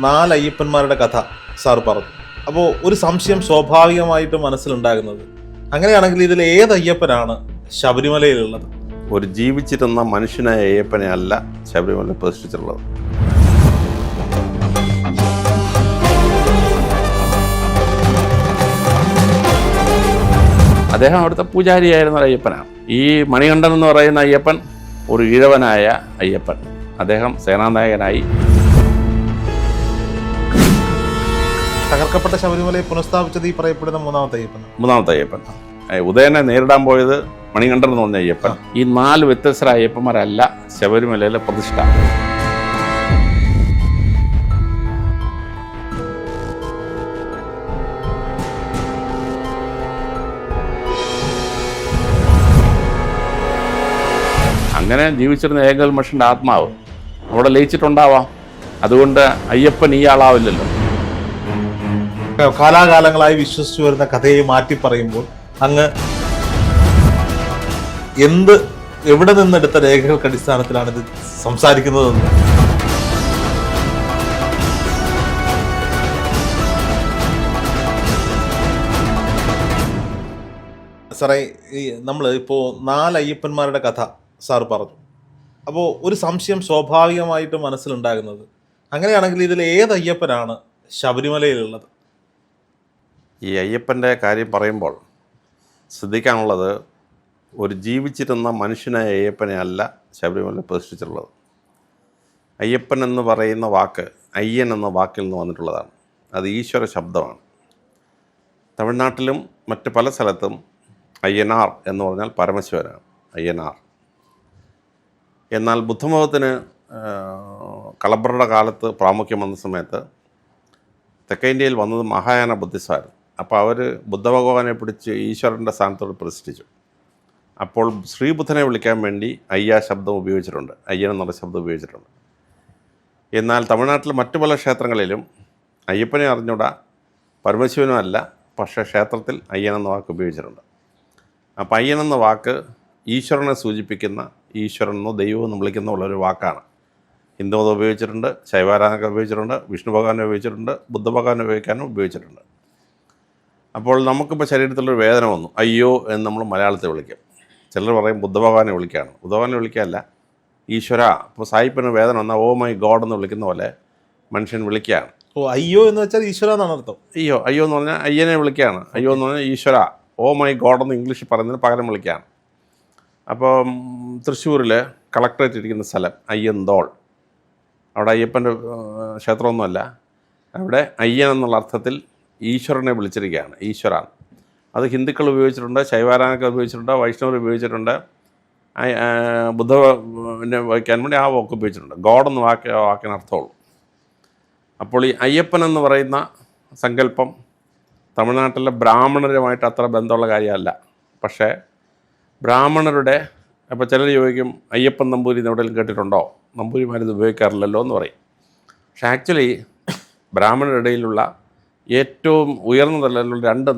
4 അയ്യപ്പന്മാരുടെ കഥ സാർ പറഞ്ഞു. അപ്പോൾ ഒരു സംശയം സ്വാഭാവികമായിട്ട് മനസ്സിലുണ്ടാകുന്നത്, അങ്ങനെയാണെങ്കിൽ ഇതിൽ ഏത് അയ്യപ്പനാണ് ശബരിമലയിലുള്ളത്? ഒരു ജീവിച്ചിരുന്ന മനുഷ്യനായ അയ്യപ്പനെ അല്ല ശബരിമല പ്രതിഷ്ഠിച്ചിട്ടുള്ളത്. അദ്ദേഹം അവിടുത്തെ പൂജാരിയായിരുന്ന അയ്യപ്പനാണ്. ഈ മണികണ്ഠൻ എന്ന് പറയുന്ന അയ്യപ്പൻ ഒരു ഈഴവനായ അയ്യപ്പൻ. അദ്ദേഹം സേനാനായകനായി. തകർക്കപ്പെട്ട ശബരിമലയെ പുനഃസ്ഥാപിച്ചത് ഈ പറയപ്പെടുന്ന മൂന്നാമത്തെ അയ്യപ്പൻ. ഉദയനെ നേരിടാൻ പോയത് മണികണ്ഠൻ എന്ന് പറഞ്ഞ അയ്യപ്പൻ. ഈ 4 വ്യത്യസ്തരായ അയ്യപ്പന്മാരല്ല ശബരിമലയിലെ പ്രതിഷ്ഠ. അങ്ങനെ ജീവിച്ചിരുന്ന ഏകൽ മനുഷ്യൻ്റെ ആത്മാവ് അവിടെ ലയിച്ചിട്ടുണ്ടാവാം. അതുകൊണ്ട് അയ്യപ്പൻ ഈ ആളാവില്ലല്ലോ. കാലാകാലങ്ങളായി വിശ്വസിച്ചു വരുന്ന കഥയെ മാറ്റി പറയുമ്പോൾ അങ്ങ് എവിടെ നിന്നെടുത്ത രേഖകൾക്ക് അടിസ്ഥാനത്തിലാണ് ഇത് സംസാരിക്കുന്നതെന്ന്? സാറേ, നമ്മൾ ഇപ്പോൾ 4 അയ്യപ്പന്മാരുടെ കഥ സാർ പറഞ്ഞു. അപ്പോൾ ഒരു സംശയം സ്വാഭാവികമായിട്ട് മനസ്സിലുണ്ടാകുന്നത്, അങ്ങനെയാണെങ്കിൽ ഇതിൽ ഏത് അയ്യപ്പനാണ് ശബരിമലയിലുള്ളത്? ഈ അയ്യപ്പൻ്റെ കാര്യം പറയുമ്പോൾ ശ്രദ്ധിക്കാനുള്ളത്, ഒരു ജീവിച്ചിരുന്ന മനുഷ്യനായ അയ്യപ്പനെ അല്ല ശബരിമല പ്രതിഷ്ഠിച്ചിട്ടുള്ളത്. അയ്യപ്പൻ എന്ന് പറയുന്ന വാക്ക് അയ്യൻ എന്ന വാക്കിൽ നിന്ന് വന്നിട്ടുള്ളതാണ്. അത് ഈശ്വര ശബ്ദമാണ്. തമിഴ്നാട്ടിലും മറ്റ് പല സ്ഥലത്തും അയ്യനാർ എന്ന് പറഞ്ഞാൽ പരമശിവനാണ്, അയ്യനാർ. എന്നാൽ ബുദ്ധമതത്തിന് കളഭരുടെ കാലത്ത് പ്രാമുഖ്യം വന്ന സമയത്ത് തെക്കേ ഇന്ത്യയിൽ വന്നത് മഹായാന ബുദ്ധിസ്റ്റായിരുന്നു. അപ്പോൾ അവർ ബുദ്ധഭഗവാനെ പിടിച്ച് ഈശ്വരൻ്റെ സ്ഥാനത്തോട് പ്രതിഷ്ഠിച്ചു. അപ്പോൾ ശ്രീബുദ്ധനെ വിളിക്കാൻ വേണ്ടി അയ്യ ശബ്ദം ഉപയോഗിച്ചിട്ടുണ്ട്, അയ്യൻ എന്നുള്ള ശബ്ദം ഉപയോഗിച്ചിട്ടുണ്ട്. എന്നാൽ തമിഴ്നാട്ടിൽ മറ്റു പല ക്ഷേത്രങ്ങളിലും അയ്യപ്പനെ അറിഞ്ഞൂടാ, പരമശിവനും അല്ല, പക്ഷേ ക്ഷേത്രത്തിൽ അയ്യൻ എന്ന വാക്ക് ഉപയോഗിച്ചിട്ടുണ്ട്. അപ്പോൾ അയ്യൻ എന്ന വാക്ക് ഈശ്വരനെ സൂചിപ്പിക്കുന്ന, ഈശ്വരനെന്നോ ദൈവമെന്നോ വിളിക്കുന്ന ഉള്ളൊരു വാക്കാണ്. ഹിന്ദുമതം ഉപയോഗിച്ചിട്ടുണ്ട്, ശൈവാരാധന ഉപയോഗിച്ചിട്ടുണ്ട്, വിഷ്ണു ഭഗവാനെ ഉപയോഗിച്ചിട്ടുണ്ട്, ബുദ്ധ ഭഗവാനെ ഉപയോഗിക്കാനും ഉപയോഗിച്ചിട്ടുണ്ട്. അപ്പോൾ നമുക്കിപ്പോൾ ശരീരത്തിലൊരു വേദന വന്നു, അയ്യോ എന്ന് നമ്മൾ മലയാളത്തിൽ വിളിക്കും. ചിലർ പറയും ബുദ്ധ ഭഗവാനെ വിളിക്കുകയാണ്. ബുദ്ധ ഭഗവാനെ വിളിക്കുകയല്ല, ഈശ്വര. ഇപ്പോൾ സായിപ്പിന് വേദന വന്നാൽ ഓ മൈ ഗോഡ് എന്ന് വിളിക്കുന്ന പോലെ മനുഷ്യൻ വിളിക്കുകയാണ്. ഓ, അയ്യോ എന്ന് വെച്ചാൽ ഈശ്വര എന്നാണ് അർത്ഥം. അയ്യോ എന്ന് പറഞ്ഞാൽ അയ്യനെ വിളിക്കുകയാണ്. അയ്യോ എന്ന് പറഞ്ഞാൽ ഈശ്വര. ഓ മൈ ഗോഡ് എന്ന് ഇംഗ്ലീഷിൽ പറയുന്നതിന് പകരം വിളിക്കുകയാണ്. അപ്പോൾ തൃശ്ശൂരിൽ കളക്ടറേറ്റ് ഇരിക്കുന്ന സ്ഥലം അയ്യന്തോൾ, അവിടെ അയ്യപ്പൻ്റെ ക്ഷേത്രമൊന്നുമല്ല. അവിടെ അയ്യൻ എന്നുള്ള അർത്ഥത്തിൽ ഈശ്വരനെ വിളിച്ചിരിക്കുകയാണ്, ഈശ്വരാൻ. അത് ഹിന്ദുക്കൾ ഉപയോഗിച്ചിട്ടുണ്ട്, ശൈവാരാധനക്കാർ ഉപയോഗിച്ചിട്ടുണ്ട്, വൈഷ്ണവർ ഉപയോഗിച്ചിട്ടുണ്ട്, ബുദ്ധനെ വയ്ക്കാൻ വേണ്ടി ആ വാക്ക് ഉപയോഗിച്ചിട്ടുണ്ട്. ഗോഡ് എന്ന വാക്കിന് അർത്ഥമുള്ളൂ. അപ്പോൾ ഈ അയ്യപ്പൻ എന്ന് പറയുന്ന സങ്കല്പം തമിഴ്നാട്ടിലെ ബ്രാഹ്മണരുമായിട്ട് അത്ര ബന്ധമുള്ള കാര്യമല്ല. പക്ഷേ ബ്രാഹ്മണരുടെ, അപ്പോൾ ചിലർ ചോദിക്കും അയ്യപ്പൻ നമ്പൂരി എവിടെയെങ്കിലും കേട്ടിട്ടുണ്ടോ? നമ്പൂരിമാരിത് ഉപയോഗിക്കാറില്ലല്ലോ എന്ന് പറയും. പക്ഷേ ആക്ച്വലി ബ്രാഹ്മണരുടെ ഇടയിലുള്ള ഏറ്റവും ഉയർന്ന തലത്തിലുള്ള 2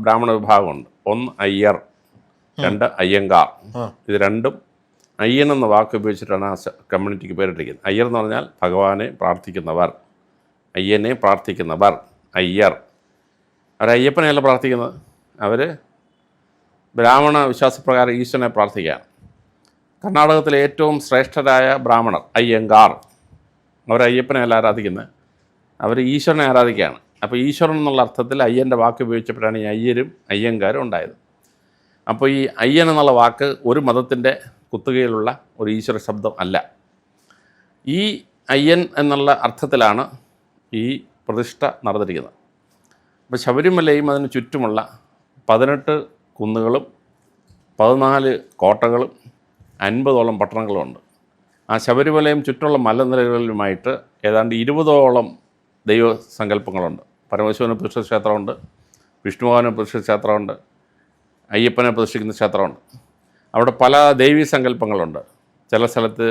ബ്രാഹ്മണ വിഭാഗമുണ്ട്. ഒന്ന് അയ്യർ, 2 അയ്യങ്കാർ. ഇത് രണ്ടും അയ്യൻ എന്ന വാക്ക് ഉപയോഗിച്ചിട്ടാണ് ആ കമ്മ്യൂണിറ്റിക്ക് പേരിട്ടിരിക്കുന്നത്. അയ്യർ എന്ന് പറഞ്ഞാൽ ഭഗവാനെ പ്രാർത്ഥിക്കുന്നവർ, അയ്യനെ പ്രാർത്ഥിക്കുന്നവർ അയ്യർ. അവർ അയ്യപ്പനെയല്ല പ്രാർത്ഥിക്കുന്നത്, അവർ ബ്രാഹ്മണ വിശ്വാസപ്രകാരം ഈശ്വരനെ പ്രാർത്ഥിക്കുകയാണ്. കർണാടകത്തിലെ ഏറ്റവും ശ്രേഷ്ഠരായ ബ്രാഹ്മണർ അയ്യങ്കാർ, അവർ അയ്യപ്പനെയല്ല ആരാധിക്കുന്നത്, അവർ ഈശ്വരനെ ആരാധിക്കുകയാണ്. അപ്പോൾ ഈശ്വരൻ എന്നുള്ള അർത്ഥത്തിൽ അയ്യൻ്റെ വാക്ക് ഉപയോഗിച്ചപ്പോഴാണ് ഈ അയ്യരും അയ്യങ്കാരും ഉണ്ടായത്. അപ്പോൾ ഈ അയ്യൻ എന്നുള്ള വാക്ക് ഒരു മതത്തിൻ്റെ കുത്തുകയിലുള്ള ഒരു ഈശ്വര ശബ്ദം അല്ല. ഈ അയ്യൻ എന്നുള്ള അർത്ഥത്തിലാണ് ഈ പ്രതിഷ്ഠ നടന്നിരിക്കുന്നത്. അപ്പോൾ ശബരിമലയും അതിന് ചുറ്റുമുള്ള 18 കുന്നുകളും 14 കോട്ടകളും 50ഓളം പട്ടണങ്ങളുമുണ്ട്. ആ ശബരിമലയും ചുറ്റുള്ള മലനിരകളിലുമായിട്ട് ഏതാണ്ട് 20ഓളം ദൈവസങ്കല്പങ്ങളുണ്ട്. പരമശിവനെ പ്രതിഷ്ഠിച്ച ക്ഷേത്രമുണ്ട്, വിഷ്ണുഭഗവാനെ പ്രതിഷ്ഠിച്ച ക്ഷേത്രമുണ്ട്, അയ്യപ്പനെ പ്രതിഷ്ഠിക്കുന്ന ക്ഷേത്രമുണ്ട്. അവിടെ പല ദൈവീ സങ്കല്പങ്ങളുണ്ട്. ചില സ്ഥലത്ത്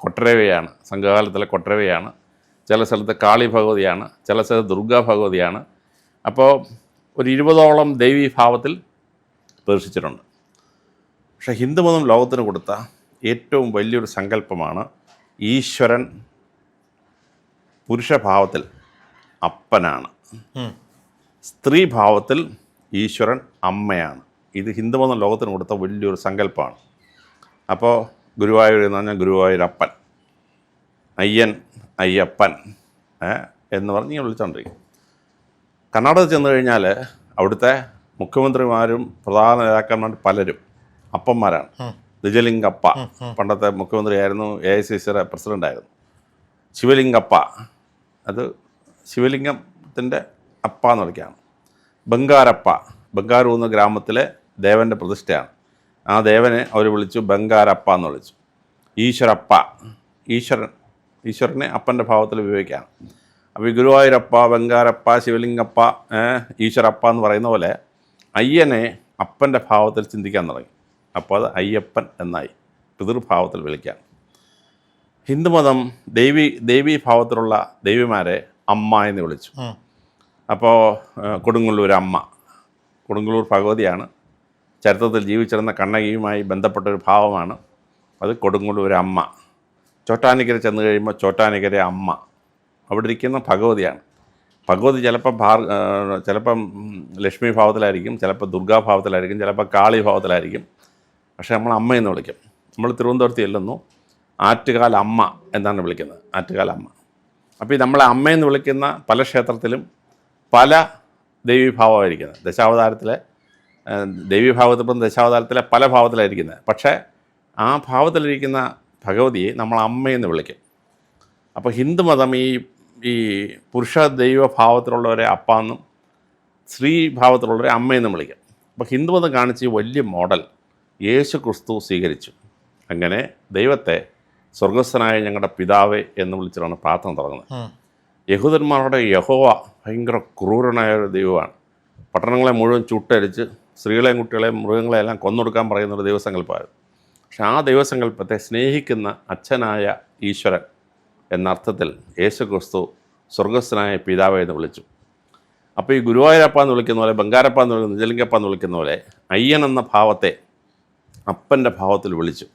കൊട്ടരവയാണ്, സംഘകാലത്തിലെ കൊട്ടരവയാണ്. ചില സ്ഥലത്ത് കാളി ഭഗവതിയാണ്, ചില സ്ഥലത്ത് ദുർഗാ ഭഗവതിയാണ്. അപ്പോൾ ഒരു 20ഓളം ദൈവീ ഭാവത്തിൽ പ്രതിഷ്ഠിച്ചിട്ടുണ്ട്. പക്ഷേ ഹിന്ദുമതം ലോകത്തിന് കൊടുത്ത ഏറ്റവും വലിയൊരു സങ്കല്പമാണ് ഈശ്വരൻ പുരുഷഭാവത്തിൽ അപ്പനാണ്. ഉം. സ്ത്രീഭാവത്തിൽ ഈശ്വരൻ അമ്മയാണ്. ഇത് ഹിന്ദുമതം ലോകത്തിന് കൊടുത്ത വലിയൊരു സങ്കല്പമാണ്. അപ്പോൾ ഗുരുവായൂർ എന്ന് പറഞ്ഞാൽ ഗുരുവായൂരപ്പൻ, അയ്യൻ അയ്യപ്പൻ എന്ന് പറഞ്ഞ് ഞാൻ വിളിച്ചുകൊണ്ടിരിക്കും. കർണാടകത്തിൽ ചെന്ന് കഴിഞ്ഞാൽ അവിടുത്തെ മുഖ്യമന്ത്രിമാരും പ്രധാന നേതാക്കന്മാരും പലരും അപ്പന്മാരാണ്. നിജലിംഗപ്പ പണ്ടത്തെ മുഖ്യമന്ത്രിയായിരുന്നു, AICCയുടെ പ്രസിഡൻ്റായിരുന്നു. ശിവലിംഗപ്പ, അത് ശിവലിംഗത്തിൻ്റെ അപ്പ എന്ന് വിളിക്കുകയാണ്. ബംഗാരപ്പ, ബംഗാരു എന്ന ഗ്രാമത്തിലെ ദേവൻ്റെ പ്രതിഷ്ഠയാണ്. ആ ദേവനെ അവർ വിളിച്ചു ബംഗാരപ്പ എന്ന് വിളിച്ചു. ഈശ്വരപ്പ, ഈശ്വരനെ അപ്പൻ്റെ ഭാവത്തിൽ ഉപയോഗിക്കുകയാണ്. അപ്പോൾ ഈ ഗുരുവായൂരപ്പ, ബംഗാരപ്പ, ശിവലിംഗപ്പ, ഈശ്വരപ്പ എന്ന് പറയുന്ന പോലെ അയ്യനെ അപ്പൻ്റെ ഭാവത്തിൽ ചിന്തിക്കാൻ തുടങ്ങി. അപ്പോൾ അത് അയ്യപ്പൻ എന്നായി, പിതൃഭാവത്തിൽ വിളിക്കാൻ. ഹിന്ദുമതം ദേവീ ഭാവത്തിലുള്ള ദേവിമാരെ അമ്മ എന്ന് വിളിച്ചു. അപ്പോൾ കൊടുങ്ങല്ലൂർ അമ്മ, കൊടുങ്ങല്ലൂർ ഭഗവതിയാണ്. ചരിത്രത്തിൽ ജീവിച്ചിരുന്ന കണ്ണകിയുമായി ബന്ധപ്പെട്ടൊരു ഭാവമാണ് അത്, കൊടുങ്ങല്ലൂർ അമ്മ. ചോറ്റാനിക്കര ചെന്ന് കഴിയുമ്പോൾ ചോറ്റാനിക്കര അമ്മ, അവിടെ ഇരിക്കുന്ന ഭഗവതിയാണ്. ഭഗവതി ചിലപ്പം ലക്ഷ്മി ഭാവത്തിലായിരിക്കും, ചിലപ്പോൾ ദുർഗാഭാവത്തിലായിരിക്കും, ചിലപ്പോൾ കാളി ഭാവത്തിലായിരിക്കും. പക്ഷേ നമ്മൾ അമ്മയെന്ന് വിളിക്കും. നമ്മൾ തിരുവനന്തപുരത്ത് ചെല്ലുന്നു, ആറ്റുകാൽ അമ്മ എന്നാണ് വിളിക്കുന്നത്, ആറ്റുകാൽ അമ്മ. അപ്പോൾ ഈ നമ്മളെ അമ്മയെന്ന് വിളിക്കുന്ന പല ക്ഷേത്രത്തിലും പല ദേവീഭാവമായിരിക്കുന്നത്. ദശാവതാരത്തിലെ ദേവീഭാവത്തിപ്പം ദശാവതാരത്തിലെ പല ഭാവത്തിലായിരിക്കുന്നത്. പക്ഷേ ആ ഭാവത്തിലിരിക്കുന്ന ഭഗവതിയെ നമ്മൾ അമ്മയെന്ന് വിളിക്കും. അപ്പോൾ ഹിന്ദുമതം ഈ പുരുഷ ദൈവഭാവത്തിലുള്ളവരെ അപ്പ എന്നും സ്ത്രീ ഭാവത്തിലുള്ളവരെ അമ്മയെന്നും വിളിക്കും. അപ്പോൾ ഹിന്ദുമതം കാണിച്ച ഈ വലിയ മോഡൽ യേശു ക്രിസ്തു സ്വീകരിച്ചു. അങ്ങനെ ദൈവത്തെ സ്വർഗസ്ഥനായ ഞങ്ങളുടെ പിതാവേ എന്ന് വിളിച്ചിട്ടാണ് പ്രാർത്ഥന തുടങ്ങുന്നത്. യഹൂദന്മാരുടെ യഹോവ ഭയങ്കര ക്രൂരനായ ഒരു ദൈവമാണ്. പട്ടണങ്ങളെ മുഴുവൻ ചുട്ടരിച്ച് സ്ത്രീകളെയും കുട്ടികളെയും മൃഗങ്ങളെയെല്ലാം കൊന്നൊടുക്കാൻ പറയുന്നൊരു ദൈവസങ്കല്പമായിരുന്നു. പക്ഷെ ആ ദൈവസങ്കല്പത്തെ സ്നേഹിക്കുന്ന അച്ഛനായ ഈശ്വരൻ എന്നർത്ഥത്തിൽ യേശു ക്രിസ്തു സ്വർഗസ്ഥനായ പിതാവേ എന്ന് വിളിച്ചു. അപ്പോൾ ഈ ഗുരുവായൂരപ്പ എന്ന് വിളിക്കുന്ന പോലെ, ബംഗാരപ്പ എന്ന് വിളിക്കുന്ന, നിജലിംഗപ്പ എന്ന് വിളിക്കുന്ന പോലെ അയ്യൻ എന്ന ഭാവത്തെ അപ്പൻ്റെ ഭാവത്തിൽ വിളിച്ചു.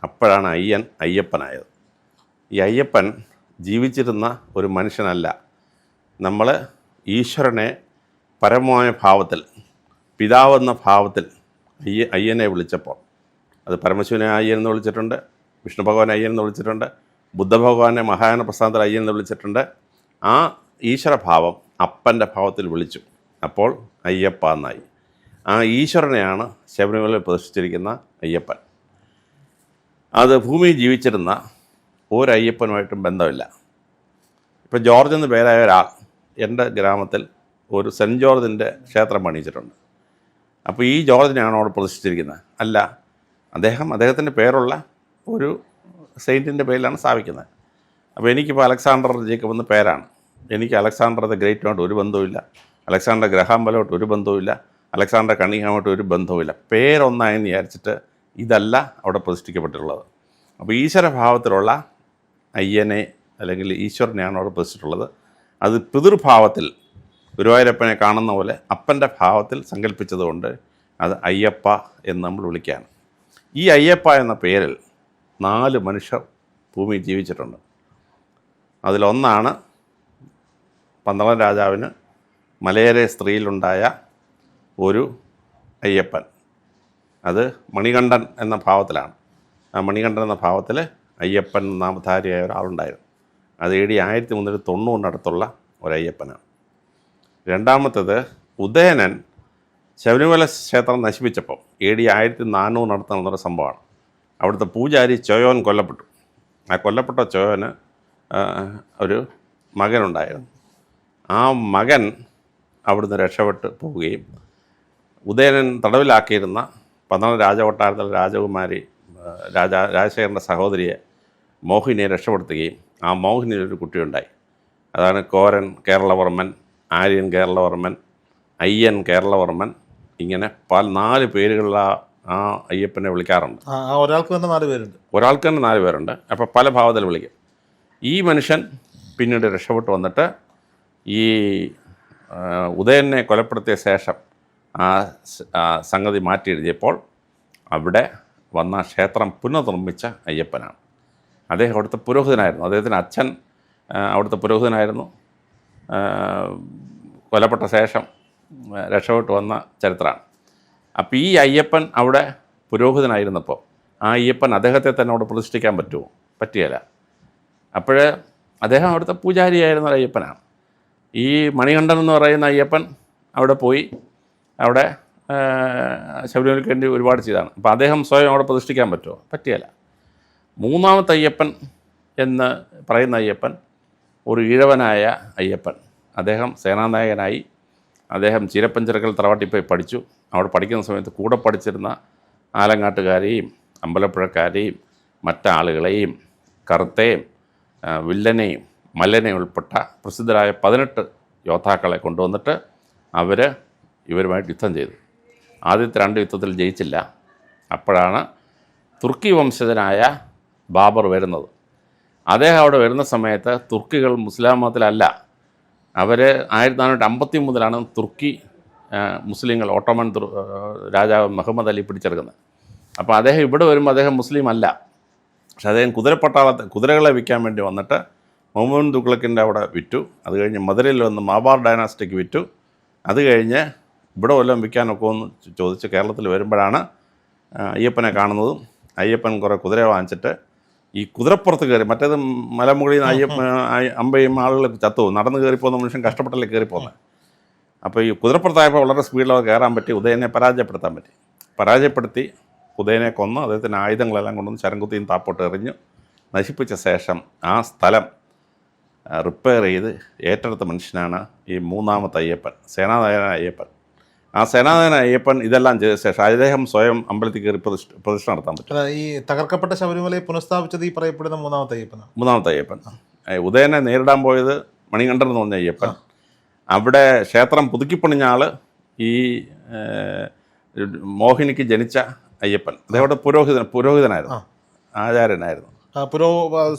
അപ്പോഴാണ് അയ്യൻ അയ്യപ്പനായത്. ഈ അയ്യപ്പൻ ജീവിച്ചിരുന്ന ഒരു മനുഷ്യനല്ല. നമ്മൾ ഈശ്വരനെ പരമമായ ഭാവത്തിൽ, പിതാവെന്ന ഭാവത്തിൽ അയ്യനെ വിളിച്ചപ്പോൾ, അത് പരമശിവനെ അയ്യൻ എന്ന് വിളിച്ചിട്ടുണ്ട്, വിഷ്ണു ഭഗവാനെ അയ്യൻ എന്ന് വിളിച്ചിട്ടുണ്ട്, ബുദ്ധഭഗവാനെ മഹായാന പ്രസ്ഥാനത്തിൽ അയ്യൻ എന്ന് വിളിച്ചിട്ടുണ്ട്. ആ ഈശ്വരഭാവം അപ്പൻ്റെ ഭാവത്തിൽ വിളിച്ചു. അപ്പോൾ അയ്യപ്പ എന്നായി. ആ ഈശ്വരനെയാണ് ശബരിമലയിൽ പ്രതിഷ്ഠിച്ചിരിക്കുന്ന അയ്യപ്പൻ. അത് ഭൂമിയിൽ ജീവിച്ചിരുന്ന ഒരയ്യപ്പനുമായിട്ടും ബന്ധമില്ല. ഇപ്പോൾ ജോർജ് എന്ന് പേരായ ഒരാൾ എൻ്റെ ഗ്രാമത്തിൽ ഒരു സെൻറ്റ് ജോർജിൻ്റെ ക്ഷേത്രം പണിയിച്ചിട്ടുണ്ട്. അപ്പോൾ ഈ ജോർജിനെയാണോ അവിടെ പ്രതിഷ്ഠിച്ചിരിക്കുന്നത്? അല്ല, അദ്ദേഹത്തിൻ്റെ പേരുള്ള ഒരു സെയിൻറ്റിൻ്റെ പേരിലാണ് സ്ഥാപിക്കുന്നത്. അപ്പോൾ എനിക്കിപ്പോൾ അലക്സാണ്ടർ ജേക്കബ് എന്ന പേരാണ്. എനിക്ക് അലക്സാണ്ടർ ദ ഗ്രേറ്റുമായിട്ട് ഒരു ബന്ധവുമില്ല, അലക്സാണ്ടർ ഗ്രഹാം ബെല്ലുമായിട്ട് ഒരു ബന്ധവുമില്ല, അലക്സാണ്ടർ കണിഹാമായിട്ട് ഒരു ബന്ധവുമില്ല. പേരൊന്നായെന്ന് വിചാരിച്ചിട്ട് ഇതല്ല അവിടെ പ്രതിഷ്ഠിക്കപ്പെട്ടിട്ടുള്ളത്. അപ്പോൾ ഈശ്വരഭാവത്തിലുള്ള അയ്യനെ അല്ലെങ്കിൽ ഈശ്വരനെയാണ് അവിടെ പ്രതിഷ്ഠിച്ചിട്ടുള്ളത്. അത് പിതൃഭാവത്തിൽ ഗുരുവായൂരപ്പനെ കാണുന്ന പോലെ അപ്പൻ്റെ ഭാവത്തിൽ സങ്കല്പിച്ചതുകൊണ്ട് അത് അയ്യപ്പ എന്ന് നമ്മൾ വിളിക്കുകയാണ്. ഈ അയ്യപ്പ എന്ന പേരിൽ 4 മനുഷ്യർ ഭൂമിയിൽ ജീവിച്ചിട്ടുണ്ട്. അതിലൊന്നാണ് 12 രാജാവിന് മലയരെ സ്ത്രീയിലുണ്ടായ ഒരു അയ്യപ്പൻ. അത് മണികണ്ഠൻ എന്ന ഭാവത്തിലാണ്. ആ മണികണ്ഠൻ എന്ന ഭാവത്തിൽ അയ്യപ്പൻ നാമധാരിയായ ഒരാളുണ്ടായിരുന്നു. അത് AD 1390 ഒരയ്യപ്പനാണ്. രണ്ടാമത്തേത് ഉദയനൻ ശബരിമല ക്ഷേത്രം നശിപ്പിച്ചപ്പോൾ AD 1400 നടത്തുന്നൊരു സംഭവമാണ്. അവിടുത്തെ പൂജാരി ചോയോൻ കൊല്ലപ്പെട്ടു. ആ കൊല്ലപ്പെട്ട ചോയോന് ഒരു മകനുണ്ടായിരുന്നു. ആ മകൻ അവിടുന്ന് രക്ഷപ്പെട്ട് പോവുകയും ഉദയനൻ തടവിലാക്കിയിരുന്ന 12 രാജകൊട്ടാരത്തിലെ രാജകുമാരി രാജശേഖരൻ്റെ സഹോദരിയെ മോഹിനിയെ രക്ഷപ്പെടുത്തുകയും ആ മോഹിനിയിലൊരു കുട്ടിയുണ്ടായി. അതാണ് കോരൻ കേരളവർമ്മൻ, ആര്യൻ കേരളവർമ്മൻ, അയ്യൻ കേരളവർമ്മൻ. ഇങ്ങനെ 4 പേരുകളിൽ ആ അയ്യപ്പനെ വിളിക്കാറുണ്ട്. ഒരാൾക്ക് തന്നെ 4 പേരുണ്ട്. ഒരാൾക്ക് തന്നെ 4 പേരുണ്ട്. അപ്പോൾ പല ഭാവത്തിൽ വിളിക്കും. ഈ മനുഷ്യൻ പിന്നീട് രക്ഷപ്പെട്ടു വന്നിട്ട് ഈ ഉദയനെ കൊലപ്പെടുത്തിയ ശേഷം ആ സംഗതി മാറ്റി എഴുതിയപ്പോൾ അവിടെ വന്ന ക്ഷേത്രം പുനർനിർമ്മിച്ച അയ്യപ്പനാണ്. അദ്ദേഹം അവിടുത്തെ പുരോഹിതനായിരുന്നു. അദ്ദേഹത്തിൻ്റെ അച്ഛൻ അവിടുത്തെ പുരോഹിതനായിരുന്നു. കൊല്ലപ്പെട്ട ശേഷം രക്ഷപ്പെട്ടു വന്ന ചരിത്രമാണ്. അപ്പോൾ ഈ അയ്യപ്പൻ അവിടെ പുരോഹിതനായിരുന്നപ്പോൾ ആ അയ്യപ്പൻ അദ്ദേഹത്തെ തന്നെ അവിടെ പ്രതിഷ്ഠിക്കാൻ പറ്റുമോ? പറ്റിയല്ല. അപ്പോൾ അദ്ദേഹം അവിടുത്തെ പൂജാരിയായിരുന്ന ഒരു അയ്യപ്പനാണ്. ഈ മണികണ്ഠൻ എന്ന് പറയുന്ന അയ്യപ്പൻ അവിടെ പോയി അവിടെ ശബരിമലയ്ക്ക് വേണ്ടി ഒരുപാട് ചെയ്താണ്. അപ്പോൾ അദ്ദേഹം സ്വയം അവിടെ പ്രതിഷ്ഠിക്കാൻ പറ്റുമോ? പറ്റിയല്ല. മൂന്നാമത്തെ അയ്യപ്പൻ എന്ന് പറയുന്ന അയ്യപ്പൻ ഒരു ഈഴവനായ അയ്യപ്പൻ. അദ്ദേഹം സേനാനായകനായി. അദ്ദേഹം ചീരപ്പഞ്ചിറക്കൽ തറവാട്ടിൽ പോയി പഠിച്ചു. അവിടെ പഠിക്കുന്ന സമയത്ത് കൂടെ പഠിച്ചിരുന്ന ആലങ്ങാട്ടുകാരെയും അമ്പലപ്പുഴക്കാരെയും മറ്റാളുകളെയും കറുത്തയും വില്ലനെയും മല്ലനെയും ഉൾപ്പെട്ട പ്രസിദ്ധരായ 18 യോദ്ധാക്കളെ കൊണ്ടുവന്നിട്ട് അവർ ഇവരുമായിട്ട് യുദ്ധം ചെയ്തു. ആദ്യത്തെ 2 യുദ്ധത്തിൽ ജയിച്ചില്ല. അപ്പോഴാണ് തുർക്കി വംശജനായ ബാബർ വരുന്നത്. അദ്ദേഹം അവിടെ വരുന്ന സമയത്ത് തുർക്കികൾ മുസ്ലിം മതത്തിലല്ല. അവർ 1453 മുതലാണ് തുർക്കി മുസ്ലിങ്ങൾ ഓട്ടോമൻ രാജാവ് മുഹമ്മദ് അലി പിടിച്ചെടുക്കുന്നത്. അപ്പോൾ അദ്ദേഹം ഇവിടെ വരുമ്പോൾ അദ്ദേഹം മുസ്ലിം അല്ല. പക്ഷെ അദ്ദേഹം കുതിരകളെ വിൽക്കാൻ വേണ്ടി വന്നിട്ട് മുഹമ്മദ് തുഗ്ലക്കിൻ്റെ അവിടെ വിറ്റു. അത് കഴിഞ്ഞ് മധുരയിൽ വന്ന് മാബാർ ഡൈനാസ്റ്റിക്ക് വിറ്റു. അത് കഴിഞ്ഞ് ഇവിടെ വല്ലതും വിൽക്കാനൊക്കെ ഒന്ന് ചോദിച്ച് കേരളത്തിൽ വരുമ്പോഴാണ് അയ്യപ്പനെ കാണുന്നതും. അയ്യപ്പൻ കുറേ കുതിര വാങ്ങിച്ചിട്ട് ഈ കുതിരപ്പുറത്ത് കയറി, മറ്റേത് മലമുകളിൽ നിന്ന് അമ്പയും ആളുകൾ ചത്തു നടന്ന് കയറിപ്പോകുന്ന മനുഷ്യൻ കഷ്ടപ്പെട്ടല്ലേ കയറിപ്പോകുന്നത്. അപ്പോൾ ഈ കുതിരപ്പുറത്തായപ്പോൾ വളരെ സ്പീഡിൽ കയറാൻ പറ്റി. ഉദയനെ പരാജയപ്പെടുത്താൻ പറ്റി. പരാജയപ്പെടുത്തി ഉദയനെ കൊന്ന് അദ്ദേഹത്തിന് ആയുധങ്ങളെല്ലാം കൊണ്ടുവന്ന് ചരംകുത്തിയും താപ്പോട്ട് എറിഞ്ഞു നശിപ്പിച്ച ശേഷം ആ സ്ഥലം റിപ്പയർ ചെയ്ത് ഏറ്റെടുത്ത മനുഷ്യനാണ് ഈ മൂന്നാമത്തെ അയ്യപ്പൻ, സേനാനായകനായ അയ്യപ്പൻ. ആ സേനാനായകനായ അയ്യപ്പൻ ഇതെല്ലാം ചെയ്ത ശേഷം അദ്ദേഹം സ്വയം അമ്പലത്തിൽ കയറി പ്രതിഷ്ഠ നടത്താൻ പറ്റും. ഈ തകർക്കപ്പെട്ട ശബരിമലയെ പുനഃസ്ഥാപിച്ചത് ഈ പറയപ്പെടുന്ന മൂന്നാമത്തെ അയ്യപ്പനാണ്. മൂന്നാമത്തെ അയ്യപ്പൻ. ഉദയനെ നേരിടാൻ പോയത് മണികണ്ഠൻ എന്ന് പറഞ്ഞ അയ്യപ്പൻ. അവിടെ ക്ഷേത്രം പുതുക്കിപ്പണിഞ്ഞ ആൾ ഈ മോഹിനിക്ക് ജനിച്ച അയ്യപ്പൻ. അദ്ദേഹം പുരോഹിതനായിരുന്നു, ആചാര്യനായിരുന്നു.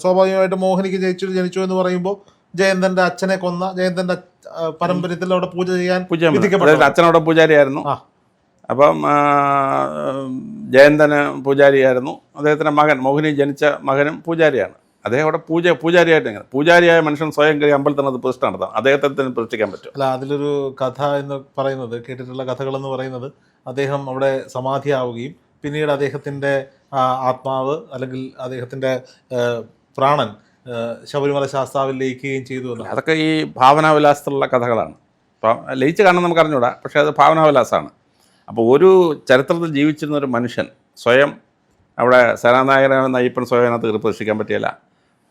സ്വാഭാവികമായിട്ട് മോഹിനിക്ക് ജനിച്ചു എന്ന് പറയുമ്പോൾ ജയന്തന്റെ അച്ഛനെ കൊന്ന ജയന്തന്റെ പാരമ്പര്യത്തിൽ അവിടെ പൂജ ചെയ്യാൻ അച്ഛനവിടെ പൂജാരിയായിരുന്നു. അപ്പം ജയന്തന് പൂജാരിയായിരുന്നു. അദ്ദേഹത്തിൻ്റെ മകൻ മോഹിനി ജനിച്ച മകനും പൂജാരിയാണ്. അദ്ദേഹം അവിടെ പൂജാരിയായിട്ട് എങ്ങനെ പൂജാരിയായ മനുഷ്യൻ സ്വയം കയറി അമ്പലത്തിനകത്ത് പ്രതിഷ്ഠ നടത്താം. അദ്ദേഹത്തെ തന്നെ പ്രതിഷ്ഠിക്കാൻ പറ്റും. അല്ല, അതിലൊരു കഥ എന്ന് പറയുന്നത്, കേട്ടിട്ടുള്ള കഥകളെന്ന് പറയുന്നത്, അദ്ദേഹം അവിടെ സമാധിയാവുകയും പിന്നീട് അദ്ദേഹത്തിൻ്റെ ആത്മാവ് അല്ലെങ്കിൽ അദ്ദേഹത്തിൻ്റെ പ്രാണൻ ശബരിമല ശാസ്താവിൽ ലയിക്കുകയും ചെയ്തു. അതൊക്കെ ഈ ഭാവനാവിലാസത്തിലുള്ള കഥകളാണ്. അപ്പം ലയിച്ച് കാണാൻ നമുക്ക് അറിഞ്ഞൂടാ, പക്ഷേ അത് ഭാവനാവിലാസമാണ്. അപ്പോൾ ഒരു ചരിത്രത്തിൽ ജീവിച്ചിരുന്ന ഒരു മനുഷ്യൻ സ്വയം അവിടെ സേനാനായകനാണെന്ന അയ്യപ്പൻ സ്വയം അതിനകത്ത് പ്രതിഷ്ഠിക്കാൻ പറ്റിയല്ല.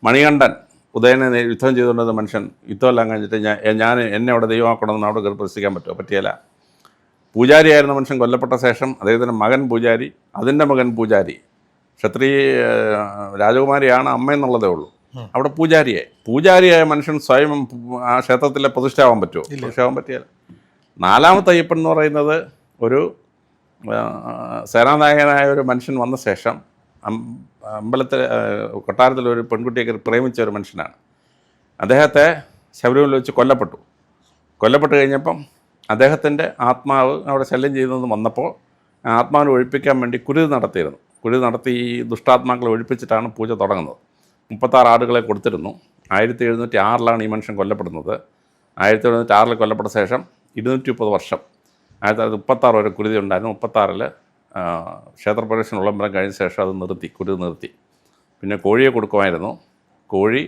മണികണ്ഠൻ ഉദയനെ യുദ്ധം ചെയ്തുകൊണ്ടിരുന്ന മനുഷ്യൻ യുദ്ധമെല്ലാം കഴിഞ്ഞിട്ട് എന്നെ അവിടെ ദൈവമാക്കണമെന്ന് അവിടെ പ്രതിഷ്ഠിക്കാൻ പറ്റുമോ? പറ്റിയല്ല. പൂജാരിയായിരുന്ന മനുഷ്യൻ കൊല്ലപ്പെട്ട ശേഷം അദ്ദേഹത്തിൻ്റെ മകൻ പൂജാരി, അതിൻ്റെ മകൻ പൂജാരി. ക്ഷത്രിയ രാജകുമാരിയാണ് അമ്മ എന്നുള്ളതേ ഉള്ളൂ. അവിടെ പൂജാരിയായ മനുഷ്യൻ സ്വയം ആ ക്ഷേത്രത്തിലെ പ്രതിഷ്ഠയാവാൻ പറ്റുമോ? പ്രതിഷ്ഠയാവാൻ പറ്റിയല്ല. നാലാമത്തെ അയ്യപ്പൻ എന്ന് പറയുന്നത് ഒരു സേനാനായകനായ ഒരു മനുഷ്യൻ വന്ന ശേഷം അമ്പലത്തിൽ കൊട്ടാരത്തിൽ ഒരു പെൺകുട്ടിയെ പ്രേമിച്ച ഒരു മനുഷ്യനാണ്. അദ്ദേഹത്തെ ശബരിമല വെച്ച് കൊല്ലപ്പെട്ട് കഴിഞ്ഞപ്പം അദ്ദേഹത്തിൻ്റെ ആത്മാവ് അവിടെ ശല്യം ചെയ്യുന്നത് വന്നപ്പോൾ ആത്മാവിനെ ഒഴിപ്പിക്കാൻ വേണ്ടി കുരുതി നടത്തി ഈ ദുഷ്ടാത്മാക്കളെ ഒഴിപ്പിച്ചിട്ടാണ് പൂജ തുടങ്ങുന്നത്. 36 ആടുകളെ കൊടുത്തിരുന്നു. 1706 ഈ മനുഷ്യൻ കൊല്ലപ്പെടുന്നത്. 1706 കൊല്ലപ്പെട്ട ശേഷം 230 വർഷം 1936 വരെ കുരുതി ഉണ്ടായിരുന്നു. 36 ക്ഷേത്രപ്രവേശന വിളംബരം കഴിഞ്ഞ ശേഷം അത് കുരുതി നിർത്തി. പിന്നെ കോഴിയെ കൊടുക്കുമായിരുന്നു. കോഴി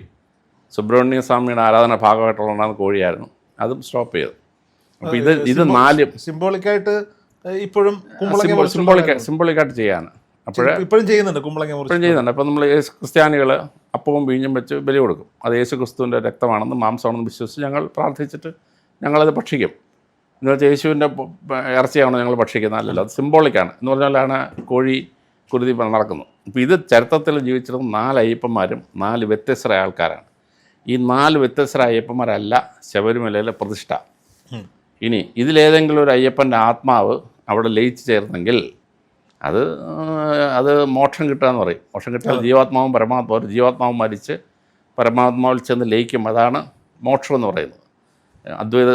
സുബ്രഹ്മണ്യ സ്വാമിയുടെ ആരാധന ഭാഗമായിട്ടുള്ളതാണ് കോഴിയായിരുന്നു. അതും സ്റ്റോപ്പ് ചെയ്തു. അപ്പോൾ ഇത് 4 സിംബോളിക്കായിട്ട് ഇപ്പോഴും സിംബോളിക്കായിട്ട് ചെയ്യാണ്. ഇപ്പോഴും ചെയ്യുന്നുണ്ട്. ഇപ്പോഴും ചെയ്യുന്നുണ്ട്. അപ്പോൾ നമ്മൾ ക്രിസ്ത്യാനികൾ അപ്പവും വീഞ്ഞും വെച്ച് ബലി കൊടുക്കും. അത് യേശു ക്രിസ്തുവിൻ്റെ രക്തമാണെന്ന് മാംസമാണെന്ന് വിശ്വസിച്ച് ഞങ്ങൾ പ്രാർത്ഥിച്ചിട്ട് ഞങ്ങളത് ഭക്ഷിക്കും. എന്ന് വെച്ചാൽ യേശുവിൻ്റെ ഇറച്ചിയാണോ ഞങ്ങൾ ഭക്ഷിക്കുന്നത്? അല്ലല്ലോ, അത് സിംബോളിക്കാണ്. എന്ന് പറഞ്ഞാലാണ് കോഴി കുരുതി നടക്കുന്നത്. അപ്പോൾ ഇത് ചരിത്രത്തിൽ ജീവിച്ചിരുന്ന 4 അയ്യപ്പന്മാരും 4 വ്യത്യസ്തരായ ആൾക്കാരാണ്. ഈ 4 വ്യത്യസ്തരായ അയ്യപ്പന്മാരല്ല ശബരിമലയിലെ പ്രതിഷ്ഠ. ഇനി ഇതിലേതെങ്കിലും ഒരു അയ്യപ്പൻ്റെ ആത്മാവ് അവിടെ ലയിച്ചു ചേർന്നെങ്കിൽ അത് മോക്ഷം കിട്ടുക എന്ന് പറയും. മോക്ഷം കിട്ടിയാൽ ജീവാത്മാവും പരമാത്മാവും, ജീവാത്മാവും മരിച്ച് പരമാത്മാവിൽ ചെന്ന് ലയിക്കും. അതാണ് മോക്ഷം എന്ന് പറയുന്നത് അദ്വൈത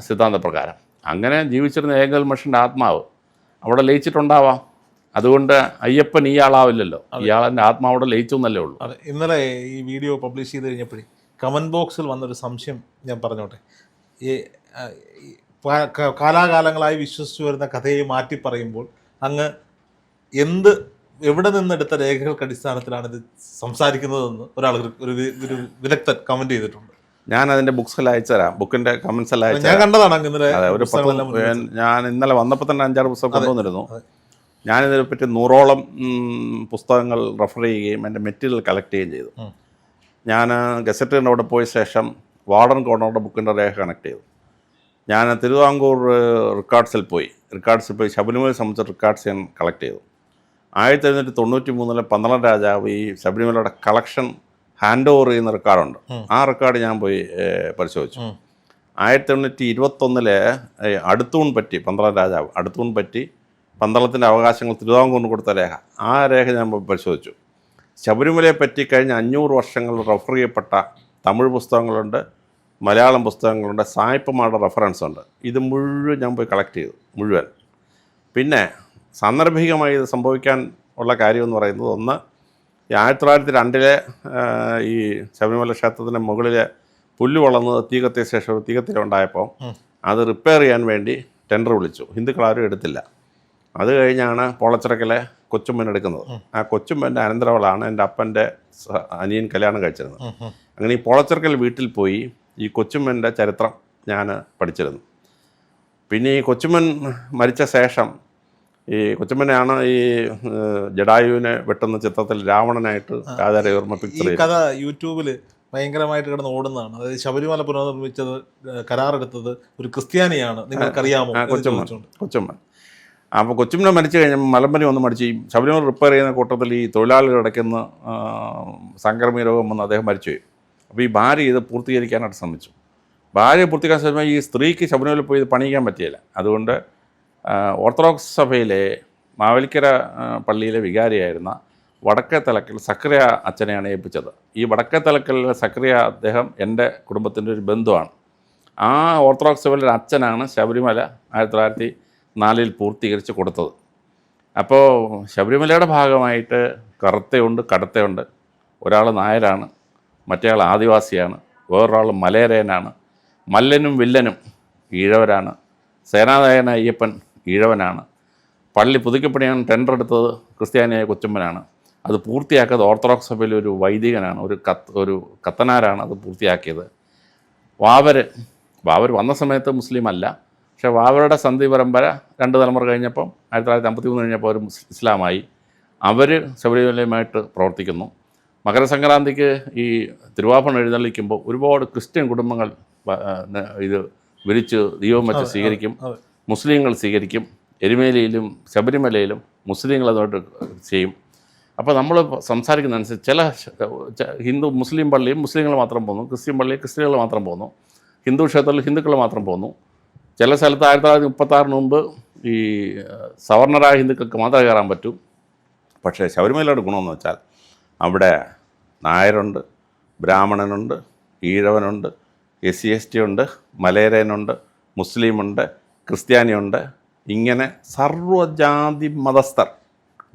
സിദ്ധാന്തപ്രകാരം. അങ്ങനെ ജീവിച്ചിരുന്ന ഏകൽ മനുഷ്യൻ്റെ ആത്മാവ് അവിടെ ലയിച്ചിട്ടുണ്ടാവാം. അതുകൊണ്ട് അയ്യപ്പൻ ഈ ആളാവില്ലല്ലോ, ഇയാളെൻ്റെ ആത്മാവിടെ ലയിച്ചു എന്നല്ലേ ഉള്ളൂ. ഇന്നലെ ഈ വീഡിയോ പബ്ലിഷ് ചെയ്ത് കഴിഞ്ഞപ്പോഴേ കമൻറ്റ് ബോക്സിൽ വന്നൊരു സംശയം ഞാൻ പറഞ്ഞോട്ടെ. ഈ കാലാകാലങ്ങളായി വിശ്വസിച്ചു വരുന്ന കഥയെ മാറ്റി പറയുമ്പോൾ അങ്ങ് എവിടെ നിന്നെടുത്ത രേഖകൾക്ക് അടിസ്ഥാനത്തിലാണ് ഇത് സംസാരിക്കുന്നതെന്ന് ഒരു വിദഗ്ധൻ കമൻറ്റ് ചെയ്തിട്ടുണ്ട്. ഞാൻ അതിൻ്റെ ബുക്സിൽ അയച്ചു തരാം, ബുക്കിൻ്റെ കമൻസ് എല്ലാം അയച്ചു ഞാൻ തരാം. കണ്ടതാണ് അങ്ങ് ഇന്നലെ. അതെ, ഞാൻ ഇന്നലെ വന്നപ്പോൾ തന്നെ 5-6 പുസ്തകം കൊണ്ടുവന്നിരുന്നു. ഞാനിതിനെപ്പറ്റി 100ഓളം പുസ്തകങ്ങൾ റെഫർ ചെയ്യുകയും എൻ്റെ മെറ്റീരിയൽ കളക്ട് ചെയ്യുകയും ചെയ്തു. ഞാൻ ഗസറ്റിൻ്റെ അവിടെ പോയ ശേഷം വാർഡൻ കോർണറുടെ ബുക്കിൻ്റെ രേഖ കണക്ട് ചെയ്തു. ഞാൻ തിരുവിതാംകൂർ റെക്കോർഡ്സിൽ പോയി ശബരിമലയെ സംബന്ധിച്ച റെക്കോർഡ്സ് ഞാൻ കളക്ട് ചെയ്തു. 1793 12 രാജാവ് ഈ ശബരിമലയുടെ കളക്ഷൻ ഹാൻഡ് ഓവർ ചെയ്യുന്ന റെക്കോർഡുണ്ട്. ആ റെക്കോർഡ് ഞാൻ പോയി പരിശോധിച്ചു. 1821 അടുത്തൂൺ പറ്റി 12 രാജാവ് അടുത്തൂൺ പറ്റി പന്തളത്തിൻ്റെ അവകാശങ്ങൾ തിരുവിതാംകൂറിന് കൊടുത്ത രേഖ, ആ രേഖ ഞാൻ പരിശോധിച്ചു. ശബരിമലയെ പറ്റി കഴിഞ്ഞ 500 വർഷങ്ങൾ റെഫർ ചെയ്യപ്പെട്ട തമിഴ് പുസ്തകങ്ങളുണ്ട്, മലയാളം പുസ്തകങ്ങളുണ്ട്, സായിപ്പന്മാരുടെ റെഫറൻസ് ഉണ്ട്. ഇത് മുഴുവൻ ഞാൻ പോയി കളക്ട് ചെയ്തു മുഴുവൻ. പിന്നെ സാന്ദർഭികമായി ഇത് സംഭവിക്കാൻ ഉള്ള കാര്യമെന്ന് പറയുന്നത്, ഒന്ന് 1902 ഈ ശബരിമല ക്ഷേത്രത്തിൻ്റെ മുകളിലെ പുല്ല് വളർന്നത് തീ കത്തിയ ശേഷം ഒരു തീകത്തിലുണ്ടായപ്പോൾ അത് റിപ്പയർ ചെയ്യാൻ വേണ്ടി ടെൻഡർ വിളിച്ചു. ഹിന്ദുക്കളാരും എടുത്തില്ല. അത് കഴിഞ്ഞാണ് പോളച്ചിറക്കിലെ കൊച്ചുമ്മൻ എടുക്കുന്നത്. ആ കൊച്ചുമ്മൻ്റെ അനന്തരവളാണ് എൻ്റെ അപ്പൻ്റെ അനിയൻ കല്യാണം കഴിച്ചിരുന്നത്. അങ്ങനെ ഈ പോളച്ചിറക്കൽ വീട്ടിൽ പോയി ഈ കൊച്ചുമ്മൻ്റെ ചരിത്രം ഞാൻ പഠിച്ചിരുന്നു. പിന്നെ ഈ കൊച്ചുമ്മൻ മരിച്ച ശേഷം ഈ കൊച്ചുമ്മനെയാണ് ഈ ജഡായുവിനെ വെട്ടുന്ന ചിത്രത്തിൽ രാവണനായിട്ട് രാജാരവിവർമ്മ പിക്ചർ ഈ കഥ യൂട്യൂബിൽ ഭയങ്കരമായിട്ട് കിടന്ന് ഓടുന്നതാണ്. അതായത് ശബരിമല പുനർനിർമ്മിച്ചത് കരാറെടുത്തത് ഒരു ക്രിസ്ത്യാനിയാണ്, നിങ്ങൾക്കറിയാമോ? കൊച്ചുമ്മൻ. അപ്പോൾ കൊച്ചുമ്മനെ മരിച്ചു കഴിഞ്ഞാൽ മലമ്പനി വന്ന് മരിച്ചു. ഈ ശബരിമല റിപ്പയർ ചെയ്യുന്ന കൂട്ടത്തിൽ ഈ തൊഴിലാളികൾ ഇടയ്ക്കുന്ന സാംക്രമിക രോഗം വന്ന് അദ്ദേഹം മരിച്ചുപോയി. അപ്പോൾ ഈ ഭാര്യ ഇത് പൂർത്തീകരിക്കാനായിട്ട് ശ്രമിച്ചു. ഭാര്യ പൂർത്തീകരിക്കാൻ ശ്രമിച്ചാൽ ഈ സ്ത്രീക്ക് ശബരിമല പോയി ഇത് പണിയിക്കാൻ പറ്റിയില്ല. അതുകൊണ്ട് ഓർത്തഡോക്സ് സഭയിലെ മാവേലിക്കര പള്ളിയിലെ വികാരിയായിരുന്ന വടക്കേ തലക്കൽ സക്രിയ അച്ഛനെയാണ് ഏൽപ്പിച്ചത്. ഈ വടക്കേ തലക്കലിലെ സക്രിയ അദ്ദേഹം എൻ്റെ കുടുംബത്തിൻ്റെ ഒരു ബന്ധുവാണ്. ആ ഓർത്തഡോക്സ് സഭയിലെ ഒരു അച്ഛനാണ് ശബരിമല 1904 പൂർത്തീകരിച്ച് കൊടുത്തത്. അപ്പോൾ ശബരിമലയുടെ ഭാഗമായിട്ട് കറുത്തയുണ്ട്, കടത്തയുണ്ട്. ഒരാൾ നായരാണ്, മറ്റേയാൾ ആദിവാസിയാണ്, വേറൊരാൾ മലയരയനാണ്. മല്ലനും വില്ലനും ഈഴവരാണ്. സേനാനായകൻ അയ്യപ്പൻ ഈഴവനാണ്. പള്ളി പുതുക്കിപ്പണിയാൻ ടെൻഡർ എടുത്തത് ക്രിസ്ത്യാനിയായ കൊച്ചുമ്മനാണ്. അത് പൂർത്തിയാക്കിയത് ഓർത്തഡോക്സ് സഭയിലെ ഒരു വൈദികനാണ്, ഒരു കത്തനാരാണ് അത് പൂർത്തിയാക്കിയത്. വാവർ വന്ന സമയത്ത് മുസ്ലിം അല്ല, പക്ഷേ വാവരുടെ സന്ധി പരമ്പര 2 തലമുറ കഴിഞ്ഞപ്പം 1953 കഴിഞ്ഞപ്പോൾ അവർ ഇസ്ലാമായി. അവർ ശബരിമലയുമായിട്ട് പ്രവർത്തിക്കുന്നു. മകരസംക്രാന്തിക്ക് ഈ തിരുവാഭരണം എഴുന്നള്ളിക്കുമ്പോൾ ഒരുപാട് ക്രിസ്ത്യൻ കുടുംബങ്ങൾ ഇത് വിരിച്ച് ദീപം വെച്ച് സ്വീകരിക്കും. മുസ്ലിങ്ങൾ സ്വീകരിക്കും. എരുമേലിയിലും ശബരിമലയിലും മുസ്ലിങ്ങൾ അതുമായിട്ട് ചെയ്യും. അപ്പോൾ നമ്മൾ സംസാരിക്കുന്നതനുസരിച്ച് ചില മുസ്ലിം പള്ളിയും മുസ്ലിങ്ങൾ മാത്രം പോകുന്നു, ക്രിസ്ത്യൻ പള്ളിയിൽ ക്രിസ്ത്യാനികൾ മാത്രം പോകുന്നു, ഹിന്ദു ക്ഷേത്രത്തിൽ ഹിന്ദുക്കൾ മാത്രം പോകുന്നു. ചില സ്ഥലത്ത് 1936 മുമ്പ് ഈ സവർണരായ ഹിന്ദുക്കൾക്ക് മാത്രമേ കയറാൻ പറ്റൂ. പക്ഷേ ശബരിമലയുടെ ഗുണമെന്ന് വെച്ചാൽ അവിടെ നായരുണ്ട്, ബ്രാഹ്മണനുണ്ട്, ഈഴവനുണ്ട്, SC/ST ഉണ്ട്, മലയരയനുണ്ട്, മുസ്ലിമുണ്ട്, ക്രിസ്ത്യാനിയുണ്ട്. ഇങ്ങനെ സർവ്വജാതി മതസ്ഥർ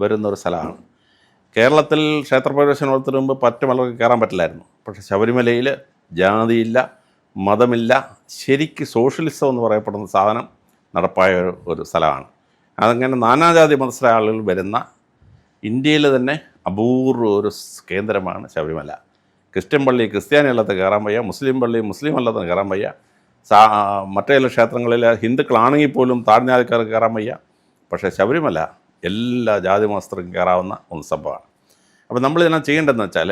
വരുന്നൊരു സ്ഥലമാണ്. കേരളത്തിൽ ക്ഷേത്രപ്രവേശനത്തിന് മുമ്പ് പറ്റുമലർക്ക് കയറാൻ പറ്റില്ലായിരുന്നു. പക്ഷേ ശബരിമലയിൽ ജാതിയില്ല, മതമില്ല, ശരിക്ക് സോഷ്യലിസം എന്ന് പറയപ്പെടുന്ന സാധനം നടപ്പായ ഒരു സ്ഥലമാണ്. അതങ്ങനെ നാനാജാതി മതസ്ഥരായ ആളുകൾ വരുന്ന ഇന്ത്യയിൽ തന്നെ അപൂർവ ഒരു കേന്ദ്രമാണ് ശബരിമല. ക്രിസ്ത്യൻ പള്ളി ക്രിസ്ത്യാനി അല്ലാത്ത കയറാൻ വയ്യ, മുസ്ലിം പള്ളി മുസ്ലിം അല്ലാത്ത കയറാൻ വയ്യ, മറ്റേ ചില ക്ഷേത്രങ്ങളിൽ ഹിന്ദുക്കളാണെങ്കിൽ പോലും താഴ്ന്ന ജാതിക്കാർക്ക് കയറാൻ വയ്യ. പക്ഷേ ശബരിമല എല്ലാ ജാതി മതസ്ഥർക്കും കയറാവുന്ന ഒരു സംഭവമാണ്. അപ്പോൾ നമ്മളിതിനെ ചെയ്യേണ്ടതെന്ന് വെച്ചാൽ,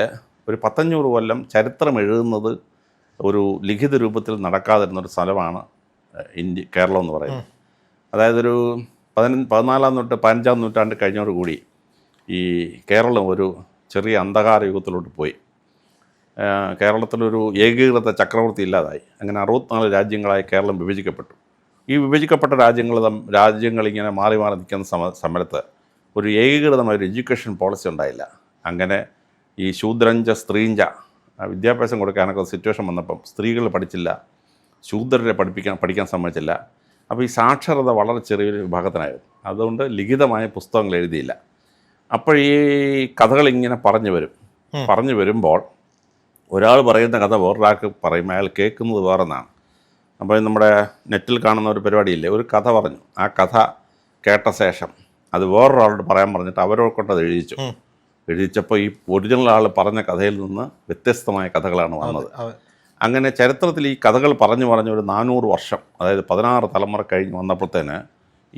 ഒരു 500 കൊല്ലം ചരിത്രം എഴുതുന്നത് ഒരു ലിഖിത രൂപത്തിൽ നടക്കാതിരുന്നൊരു സ്ഥലമാണ് കേരളം എന്ന് പറയുന്നത്. അതായത് ഒരു 14-ാം തൊട്ട് 15-ാം നൂറ്റാണ്ട് കഴിഞ്ഞോടുകൂടി ഈ കേരളം ഒരു ചെറിയ അന്ധകാര യുഗത്തിലോട്ട് പോയി. കേരളത്തിലൊരു ഏകീകൃത ചക്രവർത്തി ഇല്ലാതായി. അങ്ങനെ 64 രാജ്യങ്ങളായി കേരളം വിഭജിക്കപ്പെട്ടു. ഈ വിഭജിക്കപ്പെട്ട രാജ്യങ്ങളിങ്ങനെ മാറി മാറി നിൽക്കുന്ന സമയത്ത് ഒരു ഏകീകൃതമായൊരു എഡ്യൂക്കേഷൻ പോളിസി ഉണ്ടായില്ല. അങ്ങനെ ഈ ശൂദ്രഞ്ച സ്ത്രീഞ്ച വിദ്യാഭ്യാസം കൊടുക്കാനൊക്കെ സിറ്റുവേഷൻ വന്നപ്പം സ്ത്രീകൾ പഠിച്ചില്ല, ശൂദ്രരെ പഠിക്കാൻ സമ്മതിച്ചില്ല. അപ്പോൾ ഈ സാക്ഷരത വളരെ ചെറിയൊരു വിഭാഗത്തിനായിരുന്നു. അതുകൊണ്ട് ലിഖിതമായ പുസ്തകങ്ങൾ എഴുതിയില്ല. അപ്പോൾ ഈ കഥകളിങ്ങനെ പറഞ്ഞു വരുമ്പോൾ ഒരാൾ പറയുന്ന കഥ വേറൊരാൾക്ക് പറയും, അയാൾ കേൾക്കുന്നത് വേറൊന്നാണ്. അപ്പോൾ നമ്മുടെ നെറ്റിൽ കാണുന്ന ഒരു പരിപാടിയില്ലേ, ഒരു കഥ പറഞ്ഞു, ആ കഥ കേട്ട ശേഷം അത് വേറൊരാളോട് പറയാൻ പറഞ്ഞിട്ട് അവരോട് കൊണ്ട് അത് എഴുതിച്ചപ്പോൾ ഈ ഒറിജിനൽ ആൾ പറഞ്ഞ കഥയിൽ നിന്ന് വ്യത്യസ്തമായ കഥകളാണ് വന്നത്. അങ്ങനെ ചരിത്രത്തിൽ ഈ കഥകൾ പറഞ്ഞു ഒരു 400 വർഷം, അതായത് 16 തലമുറ കഴിഞ്ഞ് വന്നപ്പോഴത്തേന്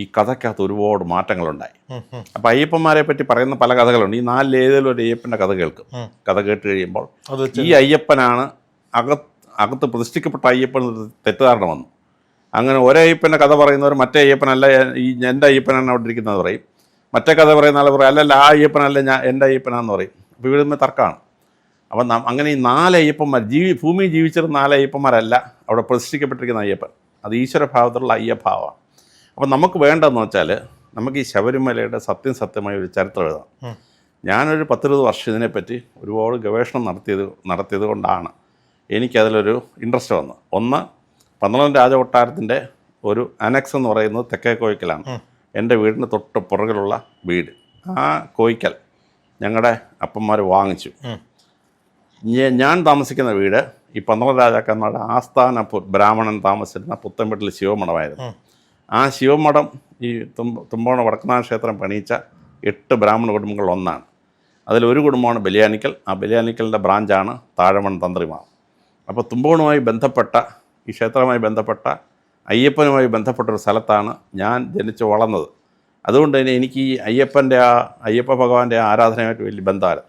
ഈ കഥയ്ക്കകത്ത് ഒരുപാട് മാറ്റങ്ങളുണ്ടായി. അപ്പോൾ അയ്യപ്പന്മാരെ പറ്റി പറയുന്ന പല കഥകളുണ്ട്. ഈ 4 ഏതെങ്കിലും ഒരു അയ്യപ്പൻ്റെ കഥ കേൾക്കും. കഥ കേട്ട് കഴിയുമ്പോൾ ഈ അയ്യപ്പനാണ് അകത്ത് പ്രതിഷ്ഠിക്കപ്പെട്ട അയ്യപ്പൻ തെറ്റിദ്ധാരണ വന്നു. അങ്ങനെ ഒരയ്യപ്പൻ്റെ കഥ പറയുന്നവർ മറ്റേ അയ്യപ്പനല്ല, ഈ എൻ്റെ അയ്യപ്പനാണ് അവിടെ ഇരിക്കുന്നത് പറയും. മറ്റേ കഥ പറയുന്ന ആൾ പറയും, അല്ലല്ല ആ അയ്യപ്പനല്ല, എൻ്റെ അയ്യപ്പനാന്ന് പറയും. അപ്പോൾ ഇവിടെ നിന്ന് തർക്കമാണ്. അപ്പം അങ്ങനെ ഈ 4 അയ്യപ്പന്മാർ ഭൂമിയിൽ ജീവിച്ചിരുന്ന 4 അയ്യപ്പന്മാരല്ല അവിടെ പ്രതിഷ്ഠിക്കപ്പെട്ടിരിക്കുന്ന അയ്യപ്പൻ. അത് ഈശ്വരഭാവത്തിലുള്ള അയ്യഭാവമാണ്. അപ്പം നമുക്ക് വേണ്ടതെന്ന് വെച്ചാൽ നമുക്ക് ഈ ശബരിമലയുടെ സത്യമായ ഒരു ചരിത്രം എഴുതാം. ഞാനൊരു 10-20 വർഷം ഇതിനെപ്പറ്റി ഒരുപാട് ഗവേഷണം നടത്തിയത് കൊണ്ടാണ് എനിക്കതിലൊരു ഇൻട്രസ്റ്റ് വന്നത്. ഒന്ന്, 12 രാജകൊട്ടാരത്തിൻ്റെ ഒരു അനക്സ് എന്ന് പറയുന്നത് തെക്കേ കോയിക്കലാണ്. എൻ്റെ വീടിന് തൊട്ട് പുറകിലുള്ള വീട്. ആ കോയിക്കൽ ഞങ്ങളുടെ അപ്പന്മാർ വാങ്ങിച്ചു. ഞാൻ താമസിക്കുന്ന വീട് ഈ 12 രാജാക്കന്മാരുടെ ആസ്ഥാന ബ്രാഹ്മണൻ താമസിച്ചിരുന്ന പുത്തൻപെട്ടിൽ ശിവമഠമായിരുന്നു. ആ ശിവമഠം ഈ തുമ്പോണ വടക്കനാഥ ക്ഷേത്രം പണിയിച്ച 8 ബ്രാഹ്മണ കുടുംബങ്ങളിൽ ഒന്നാണ്. അതിലൊരു കുടുംബമാണ് ബലിയാനിക്കൽ. ആ ബലിയാനിക്കലിൻ്റെ ബ്രാഞ്ചാണ് താഴമൺ തന്ത്രിമാർ. അപ്പോൾ തുമ്പോണുമായി ബന്ധപ്പെട്ട ഈ ക്ഷേത്രവുമായി ബന്ധപ്പെട്ട അയ്യപ്പനുമായി ബന്ധപ്പെട്ടൊരു സ്ഥലത്താണ് ഞാൻ ജനിച്ച് വളർന്നത്. അതുകൊണ്ട് തന്നെ എനിക്ക് ഈ അയ്യപ്പ ഭഗവാന്റെ ആരാധനയായിട്ട് വലിയ ബന്ധമാണ്.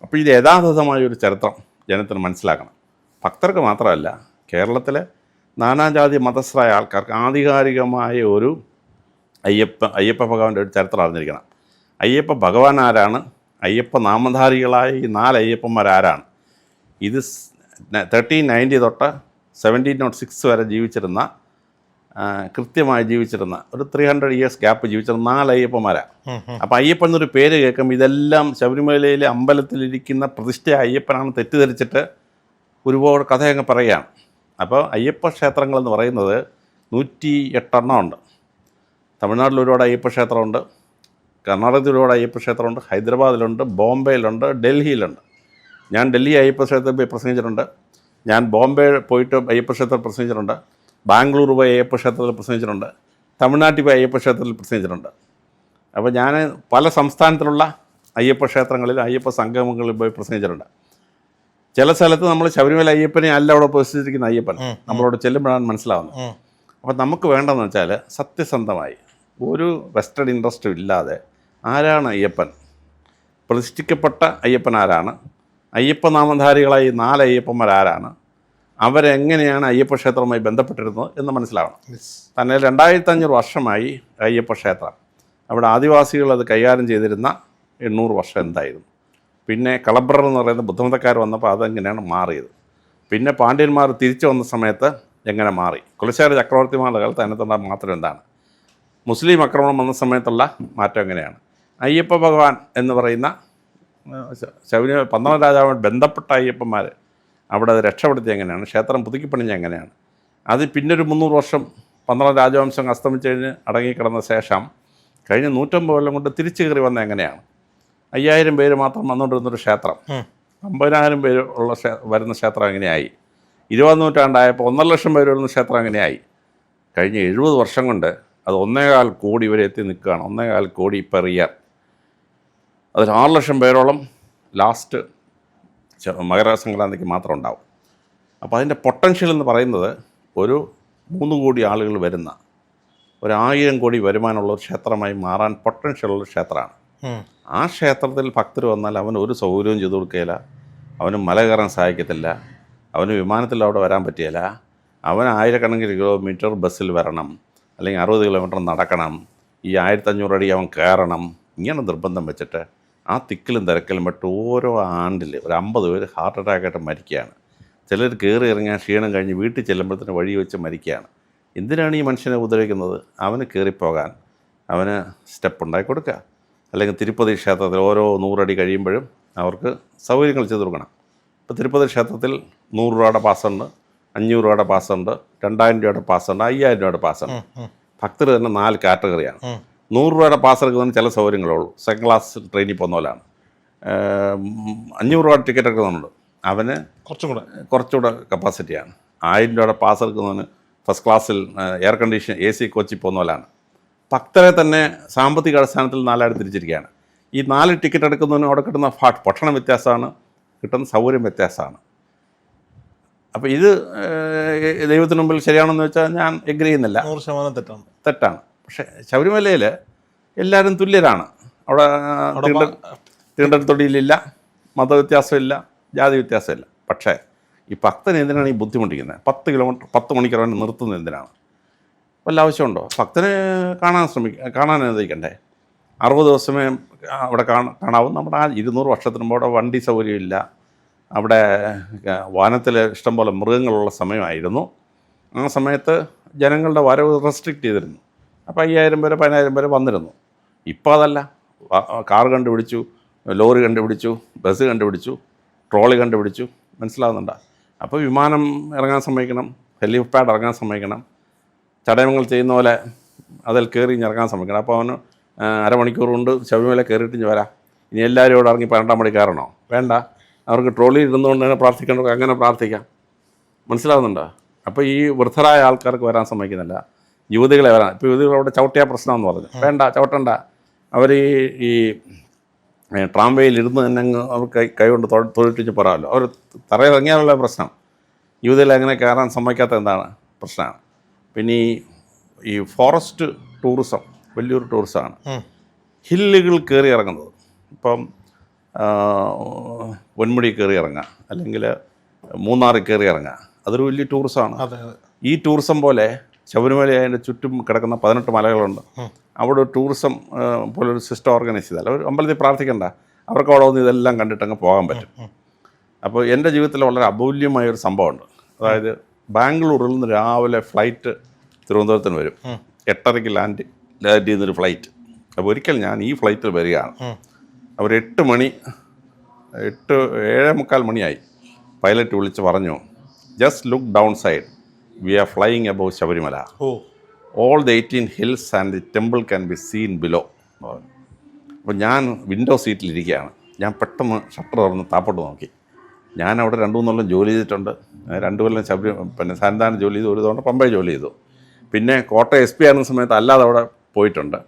അപ്പോൾ ഇത് യഥാർത്ഥമായൊരു ചരിത്രം ജനത്തിന് മനസ്സിലാക്കണം. ഭക്തർക്ക് മാത്രമല്ല, കേരളത്തിലെ നാനാജാതി മതസ്ഥരായ ആൾക്കാർക്ക് ആധികാരികമായ ഒരു അയ്യപ്പ ഭഗവാന്റെ ഒരു ചരിത്രം അറിഞ്ഞിരിക്കണം. അയ്യപ്പ ഭഗവാൻ ആരാണ്, അയ്യപ്പ നാമധാരികളായ ഈ 4 അയ്യപ്പന്മാരാരാണ്, ഇത് 1390 തൊട്ട് 1706 വരെ ജീവിച്ചിരുന്ന കൃത്യമായി ജീവിച്ചിരുന്ന ഒരു 300 ഇയേഴ്സ് ഗ്യാപ്പ് ജീവിച്ചിരുന്ന 4 അയ്യപ്പന്മാരാണ്. അപ്പോൾ അയ്യപ്പൻ എന്നൊരു പേര് കേൾക്കുമ്പോൾ ഇതെല്ലാം ശബരിമലയിലെ അമ്പലത്തിലിരിക്കുന്ന പ്രതിഷ്ഠ അയ്യപ്പനാണ് തെറ്റിദ്ധരിച്ചിട്ട് ഒരുപാട് കഥയങ്ങ് പറയുകയാണ്. അപ്പോൾ അയ്യപ്പ ക്ഷേത്രങ്ങളെന്ന് പറയുന്നത് 108 എണ്ണം ഉണ്ട്. തമിഴ്നാട്ടിൽ ഒരുപാട് അയ്യപ്പ ക്ഷേത്രമുണ്ട്, കർണാടകത്തിൽ ഒരുപാട് അയ്യപ്പ ക്ഷേത്രമുണ്ട്, ഹൈദരാബാദിലുണ്ട്, ബോംബെയിലുണ്ട്, ഡൽഹിയിലുണ്ട്. ഞാൻ ഡൽഹി അയ്യപ്പ ക്ഷേത്രത്തിൽ പോയി പ്രസംഗിച്ചിട്ടുണ്ട്. ഞാൻ ബോംബെ പോയിട്ട് അയ്യപ്പ ക്ഷേത്രത്തിൽ പ്രസംഗിച്ചിട്ടുണ്ട്. ബാംഗ്ലൂർ പോയി അയ്യപ്പ ക്ഷേത്രത്തിൽ പ്രസംഗിച്ചിട്ടുണ്ട്. തമിഴ്നാട്ടിൽ പോയി അയ്യപ്പ ക്ഷേത്രത്തിൽ പ്രസംഗിച്ചിട്ടുണ്ട്. അപ്പോൾ ഞാൻ പല സംസ്ഥാനത്തിലുള്ള അയ്യപ്പ ക്ഷേത്രങ്ങളിൽ അയ്യപ്പ സംഗമങ്ങളിൽ പോയി പ്രസംഗിച്ചിട്ടുണ്ട്. ചില സ്ഥലത്ത് നമ്മൾ ശബരിമല അയ്യപ്പനെ അല്ല അവിടെ പ്രതിഷ്ഠിച്ചിരിക്കുന്ന അയ്യപ്പൻ നമ്മളോട് ചെല്ലുമ്പോഴാണ് മനസ്സിലാവുന്നത്. അപ്പോൾ നമുക്ക് വേണ്ടതെന്ന് വെച്ചാൽ സത്യസന്ധമായി ഒരു വെസ്റ്റഡ് ഇൻട്രസ്റ്റും ഇല്ലാതെ ആരാണ് അയ്യപ്പൻ, പ്രതിഷ്ഠിക്കപ്പെട്ട അയ്യപ്പൻ ആരാണ്, അയ്യപ്പ നാമധാരികളായി 4 അയ്യപ്പന്മാരാരാണ്, അവരെങ്ങനെയാണ് അയ്യപ്പ ക്ഷേത്രവുമായി ബന്ധപ്പെട്ടിരുന്നത് എന്ന് മനസ്സിലാവണം. തന്നെ 2500 വർഷമായി അയ്യപ്പ ക്ഷേത്രം. അവിടെ ആദിവാസികൾ അത് കൈകാര്യം ചെയ്തിരുന്ന 800 വർഷം എന്തായിരുന്നു. പിന്നെ കളബ്രർ എന്ന് പറയുന്ന ബുദ്ധമതക്കാർ വന്നപ്പോൾ അതെങ്ങനെയാണ് മാറിയത്. പിന്നെ പാണ്ഡ്യന്മാർ തിരിച്ചു വന്ന സമയത്ത് എങ്ങനെ മാറി. കുലശേഖര ചക്രവർത്തിമാരുടെ കാലത്ത് അതിനകത്തുള്ള മാറ്റം എന്താണ്. മുസ്ലിം ആക്രമണം വന്ന സമയത്തുള്ള മാറ്റം എങ്ങനെയാണ്. അയ്യപ്പ ഭഗവാൻ എന്ന് പറയുന്ന ശബരിമല 12 രാജാവുമായി ബന്ധപ്പെട്ട അയ്യപ്പന്മാർ അവിടെ അത് രക്ഷപ്പെടുത്തി എങ്ങനെയാണ്, ക്ഷേത്രം പുതുക്കിപ്പണിഞ്ഞ എങ്ങനെയാണ്. അത് പിന്നൊരു 300 വർഷം 12 രാജവംശം അസ്തമിച്ച് കഴിഞ്ഞ് അടങ്ങിക്കിടന്ന ശേഷം കഴിഞ്ഞ 150 കൊല്ലം കൊണ്ട് തിരിച്ചു കയറി വന്ന എങ്ങനെയാണ്. 5000 പേര് മാത്രം വന്നുകൊണ്ടിരുന്നൊരു ക്ഷേത്രം 50,000 പേര് വരുന്ന ക്ഷേത്രം എങ്ങനെയായി. 20ാം നൂറ്റാണ്ടായപ്പോൾ 1.5 ലക്ഷം പേര് വരുന്ന ക്ഷേത്രം എങ്ങനെയായി. കഴിഞ്ഞ 70 വർഷം കൊണ്ട് അത് 1.25 കോടി വരെ എത്തി നിൽക്കുകയാണ്. 1.25 കോടി പെർ ഇയർ. അതിൽ 6 ലക്ഷം പേരോളം ലാസ്റ്റ് മകരസംക്രാന്തിക്ക് മാത്രം ഉണ്ടാവും. അപ്പോൾ അതിൻ്റെ പൊട്ടൻഷ്യൽ എന്ന് പറയുന്നത് ഒരു 3 കോടി ആളുകൾ വരുന്ന 1000 കോടി വരുമാനമുള്ള ഒരു ക്ഷേത്രമായി മാറാൻ പൊട്ടൻഷ്യലുള്ള ക്ഷേത്രമാണ്. ആ ക്ഷേത്രത്തിൽ ഭക്തർ വന്നാൽ അവന് ഒരു സൗകര്യവും ചെയ്തു കൊടുക്കുകയില്ല, അവന് മല കയറാൻ സഹായിക്കത്തില്ല, അവന് വിമാനത്തിൽ അവിടെ വരാൻ പറ്റിയില്ല, അവന് 1000കണക്കിന് കിലോമീറ്റർ ബസ്സിൽ വരണം, അല്ലെങ്കിൽ 60 കിലോമീറ്റർ നടക്കണം, ഈ 1500 അടി അവൻ കയറണം. ഇങ്ങനെ നിർബന്ധം വെച്ചിട്ട് ആ തിക്കിലും തിരക്കിലും പെട്ട് ഓരോ ആണ്ടിൽ ഒരു 50 പേര് ഹാർട്ട് അറ്റാക്കായിട്ട് മരിക്കുകയാണ്. ചിലർ കയറി ഇറങ്ങാൻ ക്ഷീണം കഴിഞ്ഞ് വീട്ടിൽ ചെല്ലുമ്പോഴത്തേന് വഴി വെച്ച് മരിക്കുകയാണ്. എന്തിനാണ് ഈ മനുഷ്യനെ ഉപദ്രവിക്കുന്നത്? അവന് കയറിപ്പോകാൻ അവന് സ്റ്റെപ്പ് ഉണ്ടാക്കി കൊടുക്കുക, അല്ലെങ്കിൽ തിരുപ്പതി ക്ഷേത്രത്തിൽ ഓരോ 100 അടി കഴിയുമ്പോഴും അവർക്ക് സൗകര്യങ്ങൾ ചെയ്ത് കൊടുക്കണം. ഇപ്പോൾ തിരുപ്പതി ക്ഷേത്രത്തിൽ 100 രൂപയുടെ പാസ്സുണ്ട്, 500 രൂപയുടെ പാസ്സുണ്ട്, 2000 രൂപയുടെ പാസ്സുണ്ട്, 5000 രൂപയുടെ പാസ്സുണ്ട്. ഭക്തർ തന്നെ 4 കാറ്റഗറിയാണ്. 100 രൂപയുടെ പാസ് എടുക്കുന്നതിന് ചില സൗകര്യങ്ങളുള്ളൂ. സെക്കൻഡ് ക്ലാസ് ട്രെയിനിൽ പോകുന്ന പോലെയാണ്. 500 രൂപ ടിക്കറ്റ് എടുക്കുന്നുണ്ട്, അവന് കുറച്ചുകൂടെ കപ്പാസിറ്റിയാണ്. 1000 രൂപയുടെ പാസ് എടുക്കുന്നതിന് ഫസ്റ്റ് ക്ലാസ്സിൽ എയർ കണ്ടീഷൻ AC കോച്ചിൽ പോകുന്ന പോലെയാണ്. ഭക്തരെ തന്നെ സാമ്പത്തിക അടിസ്ഥാനത്തിൽ 4 തിരിച്ചിരിക്കുകയാണ്. ഈ 4 ടിക്കറ്റ് എടുക്കുന്നതിന് അവിടെ കിട്ടുന്ന ഭക്ഷണം വ്യത്യാസമാണ്, കിട്ടുന്ന സൗകര്യം വ്യത്യാസമാണ്. അപ്പോൾ ഇത് ദൈവത്തിന് മുമ്പിൽ ശരിയാണെന്ന് വെച്ചാൽ ഞാൻ എഗ്രി ചെയ്യുന്നില്ല, 100% തെറ്റാണ്. പക്ഷേ ശബരിമലയിൽ എല്ലാവരും തുല്യരാണ്. അവിടെ തീണ്ടൽ മതവ്യത്യാസമില്ല, ജാതി വ്യത്യാസമില്ല. പക്ഷേ ഈ ഭക്തന് എന്തിനാണ് ഈ ബുദ്ധിമുട്ടിക്കുന്നത്? 10 കിലോമീറ്റർ 10 മണിക്കൂർ അവനെ നിർത്തുന്നത് എന്തിനാണ്? വല്ല ആവശ്യമുണ്ടോ? ഭക്തനെ കാണാൻ അനുവദിക്കണ്ടേ? 60 ദിവസമേ അവിടെ കാണാവും. നമ്മുടെ ആ 200 വർഷത്തിന് മുമ്പ് അവിടെ വണ്ടി സൗകര്യമില്ല. അവിടെ വനത്തിൽ ഇഷ്ടംപോലെ മൃഗങ്ങളുള്ള സമയമായിരുന്നു. ആ സമയത്ത് ജനങ്ങളുടെ വരവ് റെസ്ട്രിക്റ്റ് ചെയ്തിരുന്നു. അപ്പോൾ 5000 പേര് 10000 പേര് വന്നിരുന്നു. ഇപ്പോൾ അതല്ല. കാർ കണ്ടുപിടിച്ചു, ലോറി കണ്ടുപിടിച്ചു, ബസ് കണ്ടുപിടിച്ചു, ട്രോളി കണ്ടുപിടിച്ചു. മനസ്സിലാവുന്നുണ്ടോ? അപ്പോൾ വിമാനം ഇറങ്ങാൻ സമ്മതിക്കണം, ഹെലിപാഡ് ഇറങ്ങാൻ സമ്മതിക്കണം, ചടയമങ്ങൾ ചെയ്യുന്ന പോലെ അതിൽ കയറി ഇറങ്ങാൻ സമ്മതിക്കണം. അപ്പോൾ അവന് അരമണിക്കൂർ കൊണ്ട് ശബരിമല കയറിയിട്ട് വരാം. ഇനി എല്ലാവരും ഇവിടെ ഇറങ്ങി 12 മണി കയറണോ? വേണ്ട. അവർക്ക് ട്രോളി ഇരുന്നുകൊണ്ട് തന്നെ പ്രാർത്ഥിക്കേണ്ടവർക്ക് അങ്ങനെ പ്രാർത്ഥിക്കാം. മനസ്സിലാവുന്നുണ്ടോ? അപ്പോൾ ഈ വൃദ്ധരായ ആൾക്കാർക്ക് വരാൻ സമ്മതിക്കുന്നില്ല, യുവതികളെ വരാൻ. ഇപ്പോൾ യുവതികൾ അവിടെ ചവിട്ടിയാൽ പ്രശ്നമെന്ന് പറഞ്ഞു. വേണ്ട, ചവിട്ടണ്ട. അവർ ഈ ട്രാംവേയിൽ ഇരുന്ന് തന്നെ അവർ കൈ കൊണ്ട് തൊഴിട്ടിച്ച് പോരാമല്ലോ. അവർ തറയിറങ്ങിയാലുള്ള പ്രശ്നം. യുവതികളെ അങ്ങനെ കയറാൻ സമ്മതിക്കാത്ത എന്താണ് പ്രശ്നമാണ്. പിന്നെ ഈ ഫോറസ്റ്റ് ടൂറിസം വലിയൊരു ടൂറിസമാണ്. ഹില്ലുകൾ കയറി ഇറങ്ങുന്നത്. ഇപ്പം പൊന്മുടി കയറി ഇറങ്ങുക, അല്ലെങ്കിൽ മൂന്നാറിൽ കയറി ഇറങ്ങുക, അതൊരു വലിയ ടൂറിസമാണ്. ഈ ടൂറിസം പോലെ ശബരിമല അതിൻ്റെ ചുറ്റും കിടക്കുന്ന 18 മലകളുണ്ട്. അവിടെ ഒരു ടൂറിസം പോലൊരു സിസ്റ്റം ഓർഗനൈസ് ചെയ്താൽ അവർ അമ്പലത്തിൽ പ്രാർത്ഥിക്കണ്ട, അവർക്ക് അവിടെ വന്ന് ഇതെല്ലാം കണ്ടിട്ട് അങ്ങ് പോകാൻ പറ്റും. അപ്പോൾ എൻ്റെ ജീവിതത്തിൽ വളരെ അമൂല്യമായൊരു സംഭവമുണ്ട്. അതായത് ബാംഗ്ലൂരിൽ നിന്ന് രാവിലെ ഫ്ലൈറ്റ് തിരുവനന്തപുരത്തിന് വരും. 8:30 ലാൻഡ് ചെയ്യുന്നൊരു ഫ്ലൈറ്റ്. അപ്പോൾ ഒരിക്കൽ ഞാൻ ഈ ഫ്ലൈറ്റിൽ വരികയാണ്. അവർ 7:45 മണിയായി. പൈലറ്റ് വിളിച്ച് പറഞ്ഞു, just look down side, we are flying above Sabarimala. All the 18 hills and the temple can be seen below. അപ്പോൾ ഞാൻ വിൻഡോ സീറ്റിലിരിക്കുകയാണ്. ഞാൻ പെട്ടെന്ന് ഷട്ടർ തുറന്ന് താപ്പോട്ട് നോക്കി. ഞാൻ അവിടെ 2-3 കൊല്ലം ജോലി ചെയ്തിട്ടുണ്ട്. 2 കൊല്ലം പിന്നെ സന്നിധാനം ജോലി ചെയ്തു, 1 തവണ പമ്പയിൽ ജോലി ചെയ്തു. പിന്നെ കോട്ടയം SP ആയിരുന്ന സമയത്ത് അല്ലാതെ അവിടെ പോയിട്ടുണ്ട്.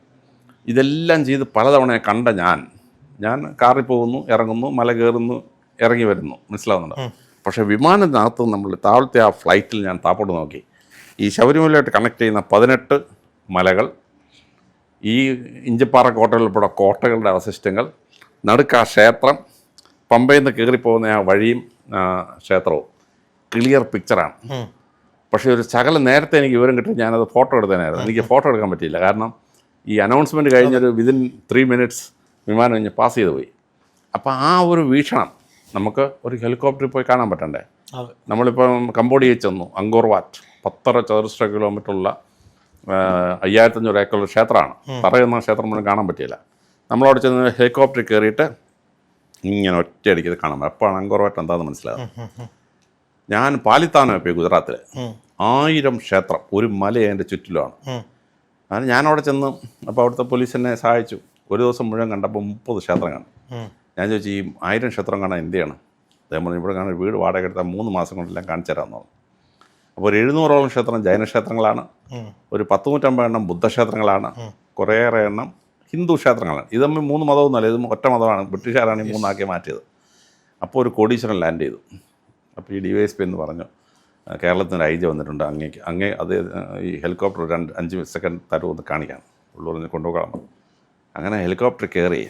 ഇതെല്ലാം ചെയ്ത് പലതവണ കണ്ട ഞാൻ കാറിൽ പോകുന്നു, ഇറങ്ങുന്നു, മല കയറുന്നു, ഇറങ്ങി വരുന്നു. മനസ്സിലാവുന്നുണ്ടോ? പക്ഷേ വിമാനത്തിനകത്ത് നമ്മൾ താഴത്തെ ആ ഫ്ലൈറ്റിൽ ഞാൻ താപ്പോട്ട് നോക്കി. ഈ ശബരിമലയായിട്ട് കണക്ട് ചെയ്യുന്ന 18 മലകൾ, ഈ ഇഞ്ചപ്പാറ കോട്ടകളിൽപ്പെടെ കോട്ടകളുടെ അവശിഷ്ടങ്ങൾ, നടുക്ക് ആ ക്ഷേത്രം, പമ്പയിൽ നിന്ന് കയറിപ്പോകുന്ന ആ വഴിയും ക്ഷേത്രവും ക്ലിയർ പിക്ചറാണ്. പക്ഷേ ഒരു ശകലം നേരത്തെ എനിക്ക് വിവരം കിട്ടി, ഞാനത് ഫോട്ടോ എടുത്തതിനായിരുന്നു. എനിക്ക് ഫോട്ടോ എടുക്കാൻ പറ്റിയില്ല. കാരണം ഈ അനൗൺസ്മെൻറ്റ് കഴിഞ്ഞൊരു വിതിൻ 3 മിനിറ്റ്സ് വിമാനം കഴിഞ്ഞ് പാസ് ചെയ്ത് പോയി. അപ്പോൾ ആ ഒരു വീക്ഷണം നമുക്ക് ഒരു ഹെലികോപ്റ്ററിൽ പോയി കാണാൻ പറ്റണ്ടേ? നമ്മളിപ്പം കംബോഡിയയിൽ ചെന്നു. അങ്കോർ വാറ്റ് 10 ചതുരശ്ര കിലോമീറ്ററുള്ള 5500 ഏക്കറുള്ള ക്ഷേത്രമാണ്. പറയുന്ന ക്ഷേത്രം മുഴുവൻ കാണാൻ പറ്റിയില്ല. നമ്മളവിടെ ചെന്ന് ഹെലികോപ്റ്ററിൽ കയറിയിട്ട് ഇങ്ങനെ ഒറ്റയടിക്കത് കാണാൻ പറ്റും. അപ്പോഴാണ് അങ്കോർ വാറ്റ് എന്താണെന്ന് മനസ്സിലാകും. ഞാൻ പാലിത്താനം പോയി ഗുജറാത്തിൽ. 1000 ക്ഷേത്രം, ഒരു മല അതിൻ്റെ ചുറ്റിലുമാണ്. അങ്ങനെ ഞാനവിടെ ചെന്ന് അപ്പോൾ അവിടുത്തെ പോലീസ് എന്നെ സഹായിച്ചു. ഒരു ദിവസം മുഴുവൻ കണ്ടപ്പോൾ 30 ക്ഷേത്രം കാണും. ഞാൻ ചോദിച്ചു, ഈ 1000 ക്ഷേത്രം കാണാൻ എന്ത് ചെയ്യണം? അദ്ദേഹം പറഞ്ഞു, ഇവിടെ കാണാൻ വീട് വാടക എടുത്താൽ 3 മാസം കൊണ്ടെല്ലാം കാണിച്ചു തരാമെന്ന് പറഞ്ഞു. അപ്പോൾ ഒരു 700ഓളം ക്ഷേത്രം ജൈനക്ഷേത്രങ്ങളാണ്, ഒരു 10-150 എണ്ണം ബുദ്ധക്ഷേത്രങ്ങളാണ്, കുറേയേറെ എണ്ണം ഹിന്ദു ക്ഷേത്രങ്ങളാണ്. ഇത് തമ്മിൽ 3 മതമൊന്നുമല്ല, ഇത് ഒറ്റ മതമാണ്. ബ്രിട്ടീഷുകാരാണ് ഈ 3 ആക്കി മാറ്റിയത്. അപ്പോൾ ഒരു കോടീശ്വരൻ ലാൻഡ് ചെയ്തു. അപ്പോൾ ഈ DYSP എന്ന് പറഞ്ഞു, കേരളത്തിൻ്റെ IG വന്നിട്ടുണ്ട്, അങ്ങേ അത് ഈ ഹെലികോപ്റ്റർ 5 സെക്കൻഡ് തരുമെന്ന് കാണിക്കാൻ ഉള്ളൂർ കൊണ്ടുപോകാൻ. അങ്ങനെ ഹെലികോപ്റ്റർ കയറി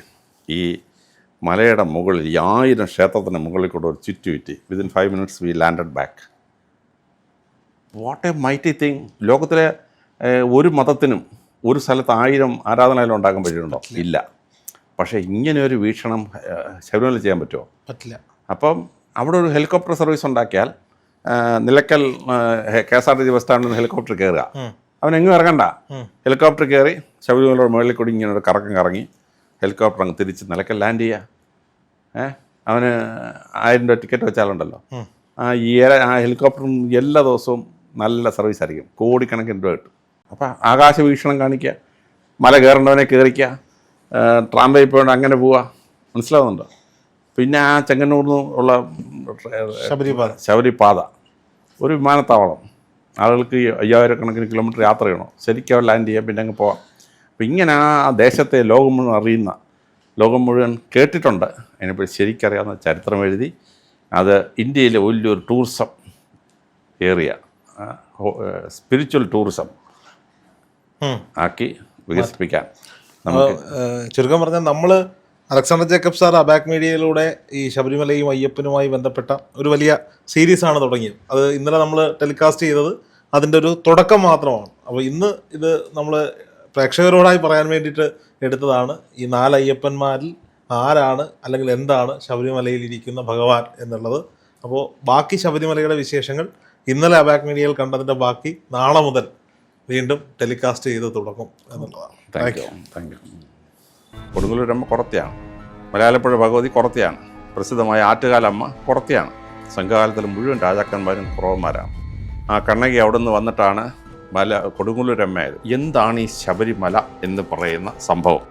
ഈ മലയുടെ മുകളിൽ 1000 ക്ഷേത്രത്തിൻ്റെ മുകളിൽ കൂടെ ഒരു ചുറ്റി within 5 minutes we landed back. What a mighty thing. ലോകത്തിലെ ഒരു മതത്തിനും ഒരു സ്ഥലത്ത് 1000 ആരാധനാലയം ഉണ്ടാക്കാൻ പറ്റിയിട്ടുണ്ടോ? ഇല്ല. പക്ഷേ ഇങ്ങനെ ഒരു വീക്ഷണം ശബരിമല ചെയ്യാൻ പറ്റുമോ? പറ്റില്ല. അപ്പം അവിടെ ഒരു ഹെലികോപ്റ്റർ സർവീസ് ഉണ്ടാക്കിയാൽ നിലയ്ക്കൽ KSRTC ബസ് സ്റ്റാൻഡിൽ നിന്ന് ഹെലികോപ്റ്റർ കയറുക, അവനെങ്ങും ഇറങ്ങണ്ട. ഹെലികോപ്റ്റർ കയറി ശബരിമലയുടെ മുകളിൽ കൂടി ഇങ്ങനെ ഒരു കറക്കം കറങ്ങി ഹെലികോപ്റ്റർ അങ്ങ് തിരിച്ച് നിലയ്ക്കൽ ലാൻഡ് ചെയ്യുക. അവന് 1000 രൂപ ടിക്കറ്റ് വെച്ചാലുണ്ടല്ലോ, ആ ഹെലികോപ്റ്ററും എല്ലാ ദിവസവും നല്ല സർവീസ് ആയിരിക്കും. കോടിക്കണക്കിന് രൂപ കിട്ടും. അപ്പോൾ ആകാശ വീക്ഷണം കാണിക്കുക, മല കയറേണ്ടവനെ കയറിക്കുക, ട്രാംവേ പോയിട്ട് അങ്ങനെ പോവുക. മനസ്സിലാവുന്നുണ്ടോ? പിന്നെ ആ ചെങ്ങന്നൂരിൽ നിന്ന് ഉള്ള ശബരിപാത ഒരു വിമാനത്താവളം, ആളുകൾക്ക് 5000 കണക്കിന് കിലോമീറ്റർ യാത്ര ചെയ്യണം, ശരിക്കും അവർ ലാൻഡ് ചെയ്യാം, പിന്നെ അങ്ങ് പോവാം. അപ്പം ഇങ്ങനെ ആ ദേശത്തെ ലോകം മുഴുവൻ അറിയുന്ന, ലോകം മുഴുവൻ കേട്ടിട്ടുണ്ട്, അതിനെപ്പറ്റി ശരിക്കറിയാവുന്ന ചരിത്രം എഴുതി അത് ഇന്ത്യയിലെ വലിയൊരു ടൂറിസം ഏരിയ, സ്പിരിച്വൽ ടൂറിസം ആക്കി വികസിപ്പിക്കാൻ നമുക്ക്. ചുരുക്കം പറഞ്ഞാൽ നമ്മൾ അലക്സാണ്ടർ ജേക്കബ് സാർ അബാക് മീഡിയയിലൂടെ ഈ ശബരിമലയും അയ്യപ്പനുമായി ബന്ധപ്പെട്ട ഒരു വലിയ സീരീസാണ് തുടങ്ങിയത്. അത് ഇന്നലെ നമ്മൾ ടെലികാസ്റ്റ് ചെയ്തത് അതിൻ്റെ ഒരു തുടക്കം മാത്രമാണ്. അപ്പോൾ ഇന്ന് ഇത് നമ്മൾ പ്രേക്ഷകരോടായി പറയാൻ വേണ്ടിയിട്ട് എടുത്തതാണ് ഈ 4 അയ്യപ്പന്മാരിൽ ആരാണ് അല്ലെങ്കിൽ എന്താണ് ശബരിമലയിൽ ഇരിക്കുന്ന ഭഗവാൻ എന്നുള്ളത്. അപ്പോൾ ബാക്കി ശബരിമലയുടെ വിശേഷങ്ങൾ ഇന്നലെ അബാക് മീഡിയയിൽ കണ്ടതിൻ്റെ ബാക്കി നാളെ മുതൽ വീണ്ടും ടെലികാസ്റ്റ് ചെയ്ത് തുടങ്ങും എന്നുള്ളതാണ്. Thank you. കൊടുങ്ങല്ലൂരമ്മ കുറത്തിയാണ്, മലയാളപ്പുഴ ഭഗവതി കുറത്തിയാണ്, പ്രസിദ്ധമായ ആറ്റുകാലമ്മ കുറത്തിയാണ്. സംഘകാലത്തിൽ മുഴുവൻ രാജാക്കന്മാരും കുറവന്മാരാണ്. ആ കണ്ണകി അവിടെ നിന്ന് വന്നിട്ടാണ് കൊടുങ്ങല്ലൂരമ്മയായത്. എന്താണ് ഈ ശബരിമല എന്ന് പറയുന്ന സംഭവം?